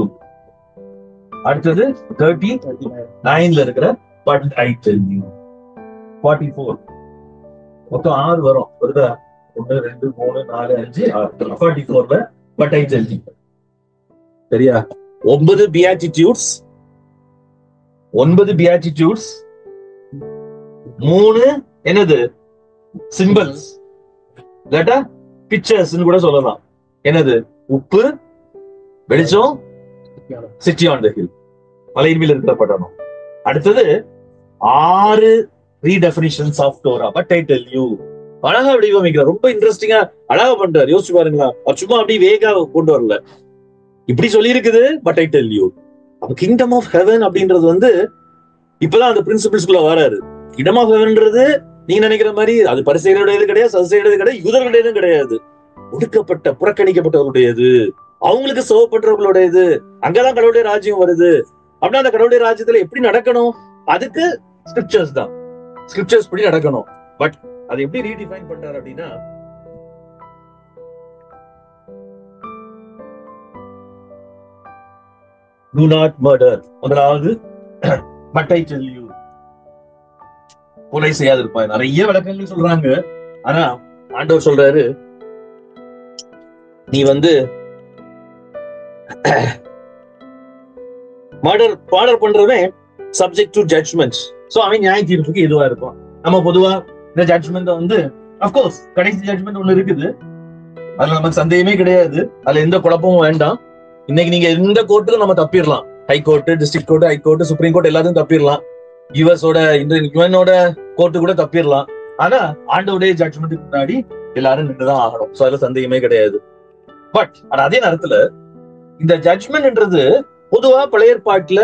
அடுத்தது 39ல இருக்கிற பட் ஐ டெல் யூ. 44 மொத்தம் 6 வரும். 1 2 3 4 5 6. 44ல பட் ஐ டெல் யூ. சரியா? 9 beatitudes, 3 என்னது சிம்பிள்ஸ், இல்லாட்டா பிக்சர்ஸ் கூட சொல்லலாம். என்னது? உப்பு, வெளிச்சம், சிட்டி ஆன் தி ஹில், மலையின் மேல் இருக்கிற பட்டணம். அடுத்தது 6 redefinitions of Torah but I tell you. அழகா வடிவமைக்கிறார், ரொம்ப இன்ட்ரெஸ்டிங்கா அழகா பண்றாரு. யோசிச்சு பாருங்களா, அவர் சும்மா அப்படி வேகா கொண்டு வரல. இப்படி சொல்லி இருக்குது பட் ஐ டெல் யூ. அப்ப கிங்டம் ஆஃப் ஹெவன் அப்படின்றது இப்பதான் அந்த பிரின்சிபிள்ஸ்குள்ள வராரு. கிங்டம் ஆஃப் ஹெவன்ன்றது நீங்க நினைக்கிற மாதிரி அது பரிசேயருடையது கிடையாது, சதுசேயருடையது கிடையாது, யூதர்களுடையதும் கிடையாது. ஒடுக்கப்பட்ட புறக்கணிக்கப்பட்டவர்களுடையது, அவங்களுக்கு சர்வ் பண்றவங்களுடையது. அங்கதான் கடவுளுடைய ராஜ்யம் வருது. அப்படின்னா அந்த கடவுளுடைய ராஜ்யத்துல எப்படி நடக்கணும்? அதுக்கு ஸ்கிரிப்சர்ஸ் தான், ஸ்கிரிப்சர்ஸ் படி நடக்கணும். பட் அதை எப்படி ரீடிஃபைன் பண்றாரு அப்படின்னா, do not murder, முதலாவது but I tell you, கொலை செய்யாதிருப்பாய். நிறைய விளக்கங்கள் சொல்றாங்க. ஆனா ஆண்டவர் சொல்றாரு, நீ வந்து மர்டர் பண்றவன் சப்ஜெக்ட் டு ஜட்ஜ்மெண்ட்ஸ். சோ அவன் நியாய தீர்ப்புக்கு எதுவா இருப்பான். நம்ம பொதுவா இந்த ஜட்ஜ்மெண்ட் வந்து அப்கோர்ஸ் கடைசி ஜட்ஜ்மெண்ட் ஒண்ணு இருக்குது, அதுல நமக்கு சந்தேகமே கிடையாது, அதுல எந்த குழப்பமும் வேண்டாம். இன்னைக்கு நீங்க எந்த கோர்ட்டுக்கும் நம்ம தப்பிடலாம். High court, district court, high court, supreme court எல்லாத்தையும் தப்பிடலாம். யுஎஸோட யுஎனோட கோர்ட்டு கூட தப்பிடலாம். ஆனா ஆண்டவுடைய ஜட்ஜ்மெண்ட்டுக்கு முன்னாடி எல்லாரும் நின்றுதான் ஆகணும். சோ அதுல சந்தேகமே கிடையாது. பட் அதே நேரத்துல இந்த ஜட்ஜ்மெண்ட்ன்றது பொதுவா பழைய ஏற்பாட்டுல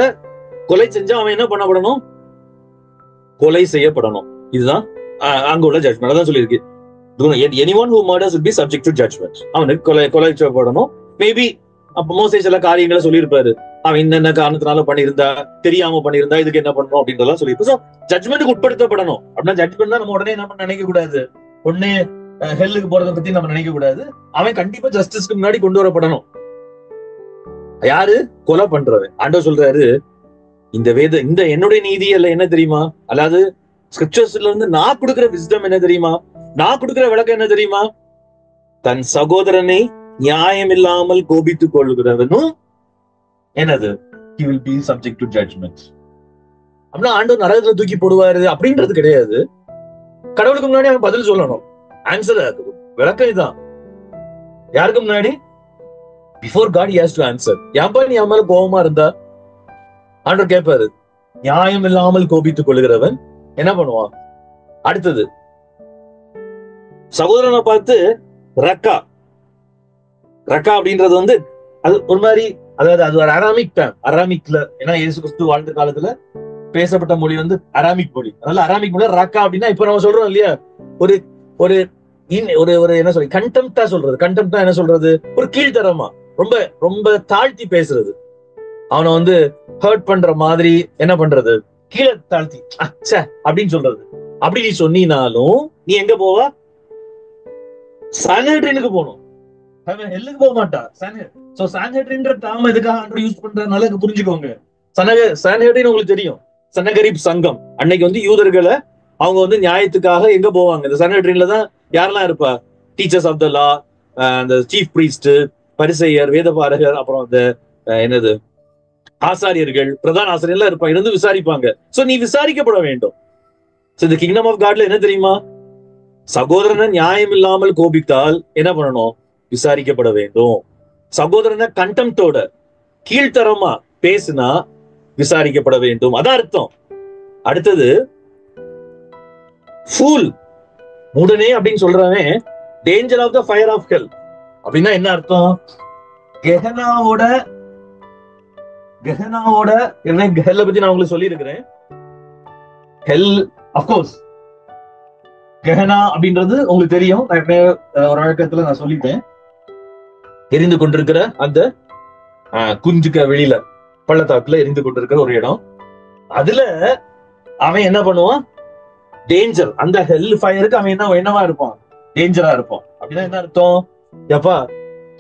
கொலை செஞ்சா அவன் என்ன பண்ணப்படணும்? கொலை செய்யப்படணும். இதுதான் அங்க உள்ள ஜட்ஜ்மெண்ட். அதான் சொல்லியிருக்கு, anyone who murders will be subject to judgment. அவனுக்கு கொலை செய்யப்படணும். மேபி அப்ப மோசே சில காரியங்களை சொல்லியிருப்பாரு, அவன் என்னென்ன காரணத்தினால பண்ணியிருந்தா, தெரியாம பண்ணியிருந்தா இதுக்கு என்ன பண்ணணும் அப்படின்றதெல்லாம் சொல்லியிருப்போம். சோ ஜட்ஜ்மெண்ட்டுக்கு உட்படுத்தப்படணும். அப்படின்னா ஜட்ஜ்மெண்ட் தான் நம்ம உடனே என்ன பண்ண நினைக்க கூடாது, உடனே ஹெல்லுக்கு போறதை பத்தி நம்ம நினைக்க கூடாது. அவன் கண்டிப்பா ஜஸ்டிஸ்க்கு முன்னாடி கொண்டு வரப்படணும். யாரு? கொலை பண்றவன். ஆண்டவர் சொல்றாரு, இந்த என்னுடைய நீதி அல்ல என்ன தெரியுமா? அதாவது ஸ்கிரிப்சர்ஸ்ல இருந்து நான் கொடுக்கிற விஸ்டம் என்ன தெரியுமா? நான் கொடுக்கிற விளக்கம் என்ன தெரியுமா? தன் சகோதரனை நியாயம் இல்லாமல் கோபித்துக் கொள்ளுகிறவனும் என்னது? he will be subject to judgment. அப்படின்னா ஆண்டவர் நரகத்துல தூக்கி போடுவாரு அப்படின்றது கிடையாது. கடவுளுக்கு முன்னாடி அவன் பதில் சொல்லணும். ஆன்சர் விளக்கம் இதுதான். யாருக்கு முன்னாடி? Before God he has to answer. ஏன்பா நீ அவன் மேல கோபமா இருந்தா? ஆண்டவர் கேட்பாரு. நியாயம் இல்லாமல் கோபித்துக் கொள்ளுகிறவன் என்ன பண்ணுவான்? அடுத்தது சகோதரனை பார்த்து ரக்கா அப்படின்றது வந்து அது ஒரு மாதிரி, அதாவது அது ஒரு அராமிக் டேம். அராமிக்ல, ஏன்னா இயேசு கிறிஸ்து வாழ்ந்த காலத்துல பேசப்பட்ட மொழி வந்து அராமிக் மொழி. அதனால அராமிக் மொழி ரக்கா அப்படின்னா இப்ப நம்ம சொல்றோம் இல்லையா, ஒரு ஒரு ஒரு என்ன சொல்றது, கண்டெம்ப்டா சொல்றது. கண்டெம்ப்டா என்ன சொல்றது? ஒரு கீழ்த்தரமா, ரொம்ப ரொம்ப தாழ்த்தி பேசுறது. அவனை வந்து ஹர்ட் பண்ற மாதிரி என்ன பண்றது, கீழே தாழ்த்தி அப்படின்னு சொல்றது. அப்படி நீ சொன்னாலும் நீ எங்க போவா? சான்ஹெட்ரினுக்கு போகணும். ஹெல்லுக்கு போக மாட்டா. சான்ஹெட்ரின்ற டேர்ம் எதுக்காக யூஸ் பண்றதுனால புரிஞ்சுக்கோங்க. சான்ஹெட்ரின் உங்களுக்கு தெரியும், சனகரிப் சங்கம். அன்னைக்கு வந்து யூதர்களை அவங்க வந்து நியாயத்துக்காக எங்க போவாங்க? இந்த சனஹெட்ரின்ல தான் யாரெல்லாம் இருப்பா? டீச்சர்ஸ் ஆஃப் த லா, அந்த சீஃப் பிரீஸ்ட், பரிசேயர், வேதபாரகர், அப்புறம் அந்த என்னது ஆசாரியர்கள், பிரதான ஆசிரியர்லாம் இருப்பா, இருந்து விசாரிப்பாங்க. சோ நீ விசாரிக்கப்பட வேண்டும். இந்த கிங்டம் ஆஃப் காட்ல என்ன தெரியுமா? சகோதரனை நியாயம் இல்லாமல் கோபித்தால் என்ன பண்ணணும்? விசாரிக்கப்பட வேண்டும். சகோதரனை கண்டெம்ப்டோட கீழ்த்தரமா பேசினா விசாரிக்கப்பட வேண்டும். அதான் அர்த்தம். அடுத்தது ஃபூல், மூடனே அப்படின்னு சொல்றவன் danger of the fire of hell. அப்படின்னா என்ன அர்த்தம்? கெஹனாவோட ஹெல்ல பத்தி நான் உங்களுக்கு சொல்லி இருக்கிறேன். ஹெல் அஃப்கோர்ஸ் கெஹனா அப்படின்றது உங்களுக்கு தெரியும். ஒரு வழக்கத்துல நான் சொல்லிட்டேன். எரிந்து கொண்டிருக்கிற அந்த குஞ்சுக்க வெளியில பள்ளத்தாக்குல எரிந்து கொண்டிருக்கிற ஒரு இடம். அதுல அவன் என்ன பண்ணுவான்? டேஞ்சர். அந்த ஹெல் ஃபயருக்கு அவன் என்னவா இருப்பான்? டேஞ்சரா இருப்பான். அப்படின்னா என்ன அர்த்தம்? எப்பா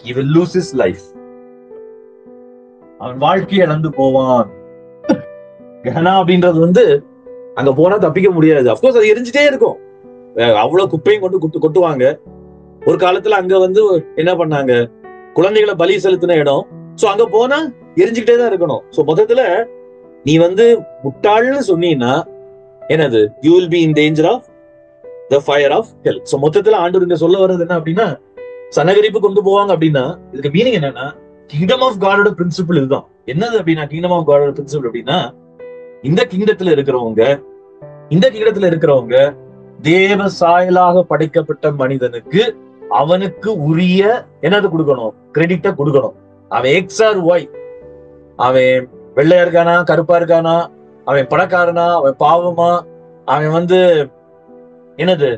he will lose his life. அவன் வாழ்க்கையை இழந்து போவான். கெஹனா அப்படின்றது வந்து அங்க போனா தப்பிக்க முடியாது. அப்கோர்ஸ் அது எரிஞ்சுட்டே இருக்கும். அவ்வளவு குப்பையும் கொட்டுவாங்க. ஒரு காலத்துல அங்க வந்து என்ன பண்ணாங்க? குழந்தைகளை பலி செலுத்தின இடம். சோ அங்க போனா எரிஞ்சுக்கிட்டே தான் இருக்கணும். சோ மொத்தத்துல நீ வந்து முட்டாள்னு சொன்னீங்கன்னா என்னது? You will be in danger of the fire of hell. So மொத்தத்துல ஆண்டவர் இங்க சொல்ல வர்றது என்ன அப்படின்னா, சனகரிப்பு கொண்டு போவாங்க அப்படின்னா இதுக்கு மீனிங் என்னன்னா, கிங்டம் ஆஃப் காடோட பிரின்சிபிள் இதுதான். என்னது அப்படின்னா, கிங்டம் ஆஃப் காடோட பிரின்சிபிள் அப்படின்னா, இந்த கிங்டத்துல இருக்கிறவங்க தேவ சாயலாக படைக்கப்பட்ட மனிதனுக்கு அவனுக்கு உரிய என்னது கொடுக்கணும்? கிரெடிட்ட கொடுக்கணும். அவன் எக்ஸ் ஆர் ஒய், அவன் வெள்ளையா இருக்கானா, கருப்பா இருக்கானா, அவன் பணக்காரனா, அவன் பாவமா, அவன் வந்து என்னது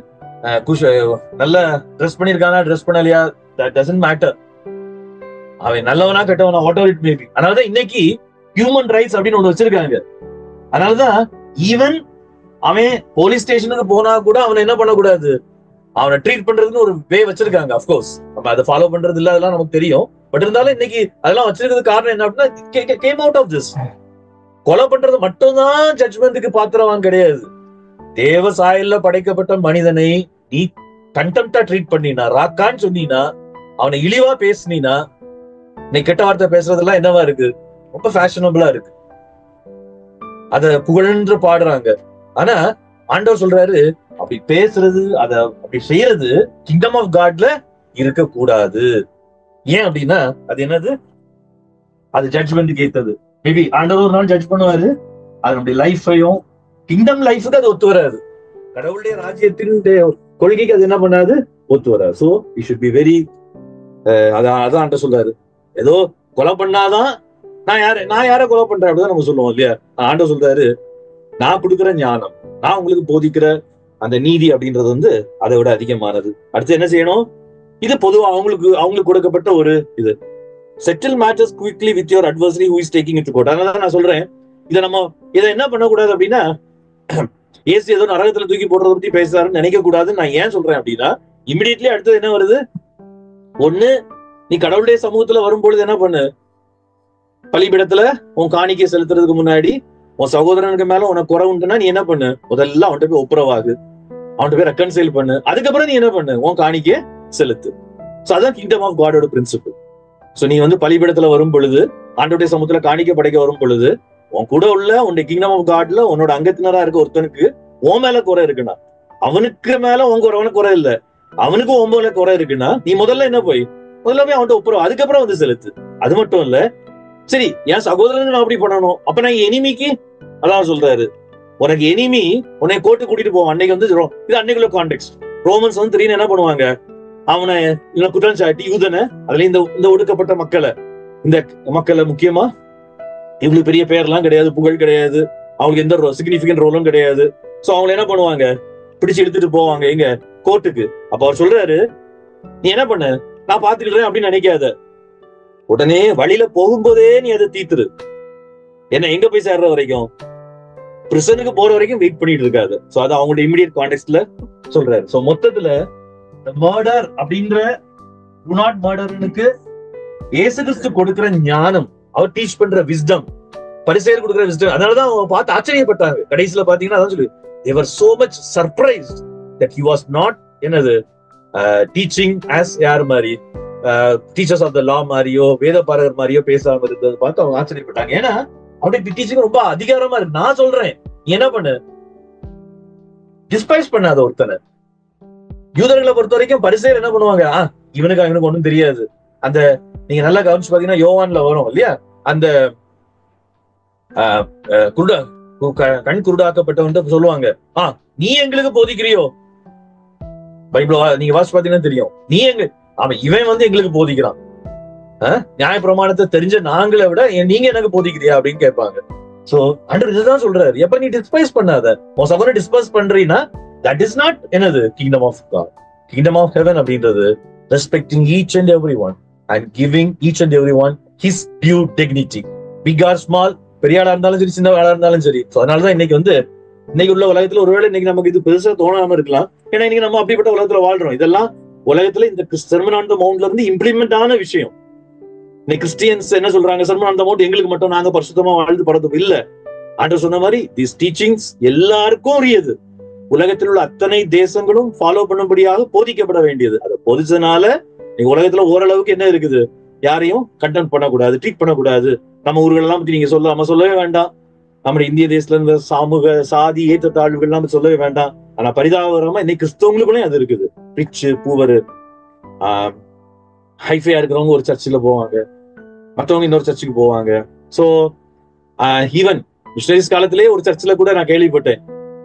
நல்ல ட்ரெஸ் பண்ணிருக்கானா, ட்ரெஸ் பண்ணலையா, தட் டசன்ட் மேட்டர். அவன் நல்லவனா கெட்டவனா whatever it may be. அதனாலதான் இன்னைக்கு ஹியூமன் ரைட்ஸ் அப்படின்னு ஒண்ணு வச்சிருக்காங்க. அதனாலதான் ஈவன் அவன் போலீஸ் ஸ்டேஷனுக்கு போனா கூட அவனை என்ன பண்ணக்கூடாது, அவனை ட்ரீட் பண்றதுன்னு ஒரு வே வச்சிருக்காங்க. அப்கோர்ஸ் நம்ம அதை ஃபாலோ பண்றது இல்ல, அதெல்லாம் நமக்கு தெரியும். பட் இருந்தாலும் இன்னைக்கு அதெல்லாம் வச்சிருக்கிறது காரணம் என்ன அப்படின்னா, கேம் அவுட் ஆஃப் திஸ். கொலை பண்றது மட்டும்தான் ஜட்ஜ்மெண்ட்டுக்கு பாத்திரவான் கிடையாது. தேவ சாயல்ல படைக்கப்பட்ட மனிதனை நீ கண்டெம்ப்டா ட்ரீட் பண்ணினா, ராக்கான்னு சொன்னீனா, அவனை இழிவா பேசினா, நீ கெட்ட வார்த்தை பேசுறதெல்லாம் என்னவா இருக்கு, ரொம்ப ஃபேஷனபிளா இருக்கு, அத புகழ்ந்து பாடுறாங்க. ஆனா ஆண்டவர் சொல்றாரு, அப்படி பேசுறது, அத அப்படி செய்யறது கிங்டம் ஆஃப் காட்ல இருக்க கூடாது. ஏன் அப்படின்னா அது என்னது, அது ஜட்ஜ்மெண்ட்டுக்கு ஏத்தது. மேபி ஆண்டவர் ஒரு நாள் ஜட்ஜ் பண்ணுவாரு, அது நம்முடைய லைஃபையும் கிங்டம் லைஃபுக்கு அது ஒத்து வராது. கடவுளுடைய ராஜ்யத்தின் கொள்கைக்கு அது என்ன பண்ணாது, ஒத்து வராது. So we should be very, அதான் ஆண்டவர் சொல்றாரு, ஏதோ கொலை பண்ணாதான் நான் யார கொலை பண்றேன் அப்படிதான் நம்ம சொல்லுவோம் இல்லையா. ஆண்டவர் சொல்றாரு, நான் கொடுக்குற ஞானம், நான் உங்களுக்கு போதிக்கிற அந்த நீதி அப்படின்றது வந்து அதை விட அதிகமானது. அடுத்து என்ன செய்யணும், இது பொதுவா அவங்களுக்கு கொடுக்கப்பட்ட ஒரு இது, settle matters quickly with your adversary who is taking it to court. அதனால நான் சொல்றேன், இதை என்ன பண்ணக்கூடாது அப்படின்னா, ஏசு ஏதோ நரகத்துல தூக்கி போடுறத பத்தி பேசுறாருன்னு நினைக்க கூடாதுன்னு நான் ஏன் சொல்றேன் அப்படின்னா, இமிடியட்லி அடுத்தது என்ன வருது, ஒண்ணு நீ கடவுளுடைய சமூகத்துல வரும்பொழுது என்ன பண்ணு, பலிபீடத்துல உன் காணிக்கை செலுத்துறதுக்கு முன்னாடி உன் சகோதரனுக்கு மேல உனக்கு குறை உண்டுன்னா நீ என்ன பண்ணு, முதல்ல அவன்கிட்ட போய் ஒப்புரவாகு, அவன்கிட்ட போய் ரெக்கன்சைல் பண்ணு, அதுக்கப்புறம் நீ என்ன பண்ணு, உன் காணிக்கை செலுத்து. சோ அதான் கிங்டம் ஆஃப் காடோட பிரின்சிபிள். சோ நீ வந்து பலிபீடத்துல வரும் பொழுது, ஆண்டோடைய சமூகத்துல காணிக்கை படைக்க வரும் பொழுது, உன் கூட உள்ள உன்னுடைய கிங்டம் ஆஃப் காட்ல உன்னோட அங்கத்தினரா இருக்க ஒருத்தனுக்கு உன் மேல குறை இருக்குன்னா, அவனுக்கு மேல உனக்கு குறை இல்ல, அவனுக்கு உன் மேல குறை இருக்குன்னா, நீ முதல்ல என்ன போய் அவன்கிட்ட ஒப்புரவு, அதுக்கப்புறம் வந்து செலுத்து. அது மட்டும் இல்ல, சரி என் சகோதரனுக்கு நான் அப்படி பண்ணணும், அப்ப நான் எனிமிக்கு, அதான் சொல்றாரு, உனக்கு எனிமி உன்னை கோர்ட்டு கூட்டிட்டு போவான். அன்னைக்கு வந்து இது அன்னைக்குள்ள கான்டெக்ட். ரோமன்ஸ் வந்து திடீர்னு என்ன பண்ணுவாங்க, அவனை குற்றம் சாட்டி யூதனை, அதுல இந்த ஒடுக்கப்பட்ட மக்களை முக்கியமா இவங்களுக்கு பெரிய பேர்லாம் கிடையாது, புகழ் கிடையாது, அவங்களுக்கு எந்த சிக்னிபிகன்ட் ரோலும் கிடையாது. சோ அவங்க என்ன பண்ணுவாங்க, பிடிச்சு எடுத்துட்டு போவாங்க எங்க, கோர்ட்டுக்கு. அப்ப அவர் சொல்றாரு, நீ என்ன பண்ண, நான் பாத்துக்கிறேன் அப்படின்னு நினைக்காத, உடனே வழியில போகும்போதே நீ அதை தீத்துரு. என்ன எங்க போய் சேர்ற வரைக்கும், பிரிசனுக்கு போற வரைக்கும் வெயிட் பண்ணிட்டு இருக்காது. சோ அது அவங்களோட இமிடியட் கான்டெக்ட்ல சொல்றாரு. சோ மொத்தத்துல மர்டர் அப்படின்ற டு நாட் மர்டர்னுக்கு இயேசு கிறிஸ்து கொடுக்கிற ஞானம், அவர் டீச் பண்ற விஸ்டம், பரிசேயர் கொடுக்கிற விஸ்டம், அதனாலதான் அவங்க பார்த்து ஆச்சரியப்பட்டாங்க. கடைசியில பாத்தீங்கன்னா அதான் சொல்லி, they were so much surprised that he was not என்னது டீச்சிங் as யார் மாதிரி, டீச்சர்ஸ் ஆஃப் த லா மாதிரியோ வேத பாரகர் மாதிரியோ பேசாம இருந்தது பார்த்து அவங்க ஆச்சரியப்பட்டாங்க. ஏன்னா அவருடைய டீச்சிங் ரொம்ப அதிகாரமா இருக்கு. நான் சொல்றேன், நீ என்ன பண்ணு, டிஸ்பைஸ் பண்ணாத ஒருத்தனை. யூதர்களை பொறுத்த வரைக்கும் பரிசேயர் என்ன பண்ணுவாங்க, இவனுக்கு ஒண்ணும் தெரியாது. அந்த நீங்க நல்லா கவனிச்சு பாத்தீங்கன்னா யோவான்ல வரும் இல்லையா, அந்த கண் குருடாக்கப்பட்டவன் சொல்லுவாங்க, நீ எங்களுக்கு போதிக்கிறியோ, பைபிள் நீங்க வாசிச்சு பாத்தீங்கன்னா தெரியும், இவன் வந்து எங்களுக்கு போதிக்கிறான், நியாய பிரமாணத்தை தெரிஞ்ச நாங்களை விட நீங்க எனக்கு போதிக்கிறியா அப்படின்னு கேட்பாங்க. சோ ஆண்டவர் இதுதான் சொல்றாரு, எப்ப நீ டிஸ்பைஸ் பண்ணாத, உன் சகோதரனை டிஸ்பைஸ் பண்றீன்னா that is not என்னது kingdom of God. Kingdom of heaven அப்படின்றது respecting each and everyone and giving each and everyone his due dignity, big or small, பெரிய ஆளா இருந்தாலும் சரி, சின்ன ஆளா இருந்தாலும் சரி. அதனாலதான் இன்னைக்கு உள்ள உலகத்துல ஒருவேளை இன்னைக்கு நமக்கு இது பெருசா தோணாம இருக்கலாம், ஏன்னா இன்னைக்கு நம்ம அப்படிப்பட்ட உலகத்துல வாழ்றோம். இதெல்லாம் உலகத்துல இந்த செர்மன் ஆன் தி மவுண்ட்ல இருந்து இம்ப்ளிமெண்ட் ஆன விஷயம். இன்னைக்கு கிறிஸ்டியன்ஸ் என்ன சொல்றாங்க, செர்மன் ஆன் தி மவுண்ட் எங்களுக்கு மட்டும் நாங்க பரிசுத்தமா வாழ்ந்து படத்தும் இல்ல. ஆண்டவர் சொன்ன மாதிரி திஸ் டீச்சிங்ஸ் எல்லாருக்கும் உரியது, உலகத்தில் உள்ள அத்தனை தேசங்களும் ஃபாலோ பண்ணும்படியாக போதிக்கப்பட வேண்டியது. அதை போதிச்சதுனால நீங்க உலகத்துல ஓரளவுக்கு என்ன இருக்குது, யாரையும் கண்டென்ட் பண்ணக்கூடாது, ட்ரீட் பண்ணக்கூடாது. நம்ம ஊர்கள் எல்லாம் பத்தி நீங்க சொல்லவே வேண்டாம். நம்முடைய இந்திய தேசத்துல இருந்த சமூக சாதி ஏற்றத்தாழ்வுகள் எல்லாம் சொல்லவே வேண்டாம். ஆனா பரிதாபகரமா இன்னைக்கு கிறிஸ்தவங்களுக்குள்ளே அது இருக்குது. ரிச்சு பூவரு ஹைஃபையா இருக்கிறவங்க ஒரு சர்ச்சில் போவாங்க, மற்றவங்க இன்னொரு சர்ச்சுக்கு போவாங்க. சோ ஈவன் மிஷனரிஸ் காலத்திலேயே ஒரு சர்ச்சில் கூட நான் கேள்விப்பட்டேன்,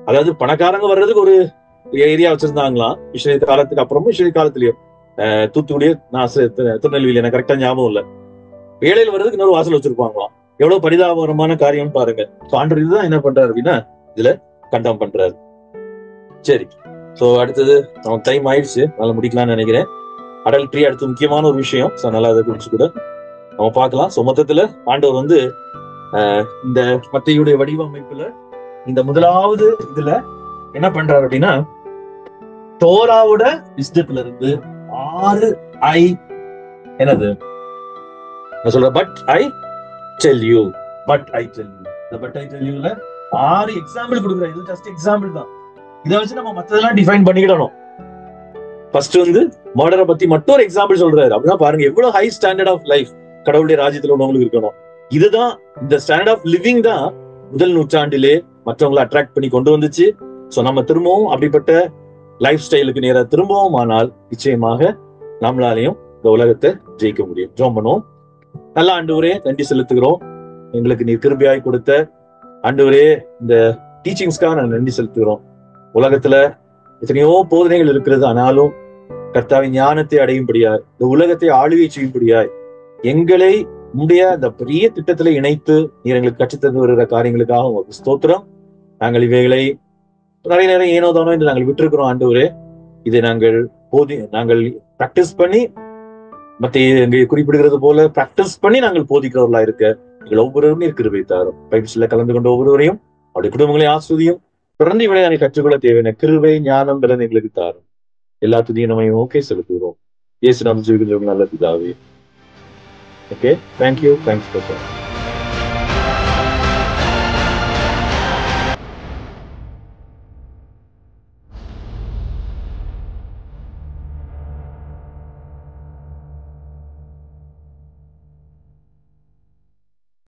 அதாவது பணக்காரங்க வர்றதுக்கு ஒரு ஏரியா வச்சிருந்தாங்களாம் மிஷனரி காலத்துக்கு அப்புறமும். மிஷனரி காலத்திலயும் தூத்துக்குடியே, நான் திருநெல்வேலி, எனக்கு கரெக்டா ஞாபகம் இல்ல, ஏழையில் வர்றதுக்கு இன்னொரு வாசல் வச்சிருப்பாங்களாம். எவ்வளவு பரிதாபகரமான காரியம்னு பாருங்க. ஆண்டவர் இதுதான் என்ன பண்றாரு அப்படின்னா இதுல கண்டம் பண்றாரு. சரி, சோ அடுத்தது நமக்கு டைம் ஆயிடுச்சு, நல்லா முடிக்கலாம்னு நினைக்கிறேன். அடல்ட்ரி அடுத்து முக்கியமான ஒரு விஷயம். ஸோ அதனால அதை குறிச்சு கூட நம்ம பார்க்கலாம். ஸோ மொத்தத்துல ஆண்டவர் வந்து இந்த மத்தையுடைய வடிவமைப்புல இந்த முதலாவது இதுல என்ன பண்றாரு அப்படின்னா, தோராவோட விஸ்டத்துல இருந்து 6 ஐ என்னது நான் சொல்றேன், but I tell you, but I tell you. இந்த பட் ஐ டெல் யூல 6 எக்ஸாம்பிள் கொடுக்குறேன். இது ஜஸ்ட் எக்ஸாம்பிள் தான். இதை வச்சு நம்ம மத்ததெல்லாம் டிஃபைன் பண்ணிக்கிடணும். ஃபர்ஸ்ட் வந்து மர்டரை பத்தி மட்டும் ஒரு எக்ஸாம்பிள் சொல்றாரு அப்படின்னா பாருங்க எவ்வளவு ஹை ஸ்டாண்டர்ட் ஆஃப் லைஃப் கடவுளுடைய ராஜ்யத்துல உள்ளவங்களுக்கு இருக்கணும். இதுதான் இந்த ஸ்டாண்டர்ட் ஆஃப் லிவிங் தான் முதல் நூற்றாண்டிலே மற்றவங்களை அட்ராக்ட் பண்ணி கொண்டு வந்துச்சு. ஸோ நம்ம திரும்பவும் அப்படிப்பட்ட லைஃப் ஸ்டைலுக்கு நேராக திரும்பவும் ஆனால் நிச்சயமாக நம்மளாலையும் இந்த உலகத்தை ஜெயிக்க முடியும். ஜெபம் பண்ணுவோம். நல்ல ஆண்டவரே, நன்றி செலுத்துகிறோம். எங்களுக்கு நீர் கிருபையாய் கொடுத்த ஆண்டவரே இந்த டீச்சிங்ஸ்க்காக நாங்கள் நன்றி செலுத்துகிறோம். உலகத்துல எத்தனையோ போதனைகள் இருக்கிறது, ஆனாலும் கர்த்தாவின் ஞானத்தை அடையும்படியாய், இந்த உலகத்தை ஆளுகை செய்யும்படியாய் எங்களை உடைய அந்த பெரிய திட்டத்துல இணைத்து நீர் எங்களுக்கு கற்றுத்தந்து வருகிற காரியங்களுக்காக உங்களுக்கு ஸ்தோத்திரம். நாங்கள் இவைகளை நிறைய நேரம் ஏனோ தானோ என்று நாங்கள் விட்டுருக்கிறோம் ஆண்டவரே. இதை நாங்கள் நாங்கள் பிராக்டிஸ் பண்ணி மற்ற எங்க குறிப்பிடுகிறது போல பிராக்டிஸ் பண்ணி நாங்கள் போதிக்கிறவர்களா இருக்க எங்கள் ஒவ்வொருவரும் நீர் கிருபை தாரும். பயிற்சியில கலந்து கொண்ட ஒவ்வொருவரையும் அவருடைய குடும்பங்களையும் ஆஸ்வதியும் தொடர்ந்து இவனை நாங்கள் கற்றுக்கொள்ள தேவையான கிருபை ஞானம் பலன் எங்களுக்கு தாரும். எல்லாத்துதையும் நம்ம ஓகே செலுத்துகிறோம். இயேசு நாமத்தில் ஜெபிக்கிறோம் நல்ல பிதாவே. Okay, thank you. Thanks for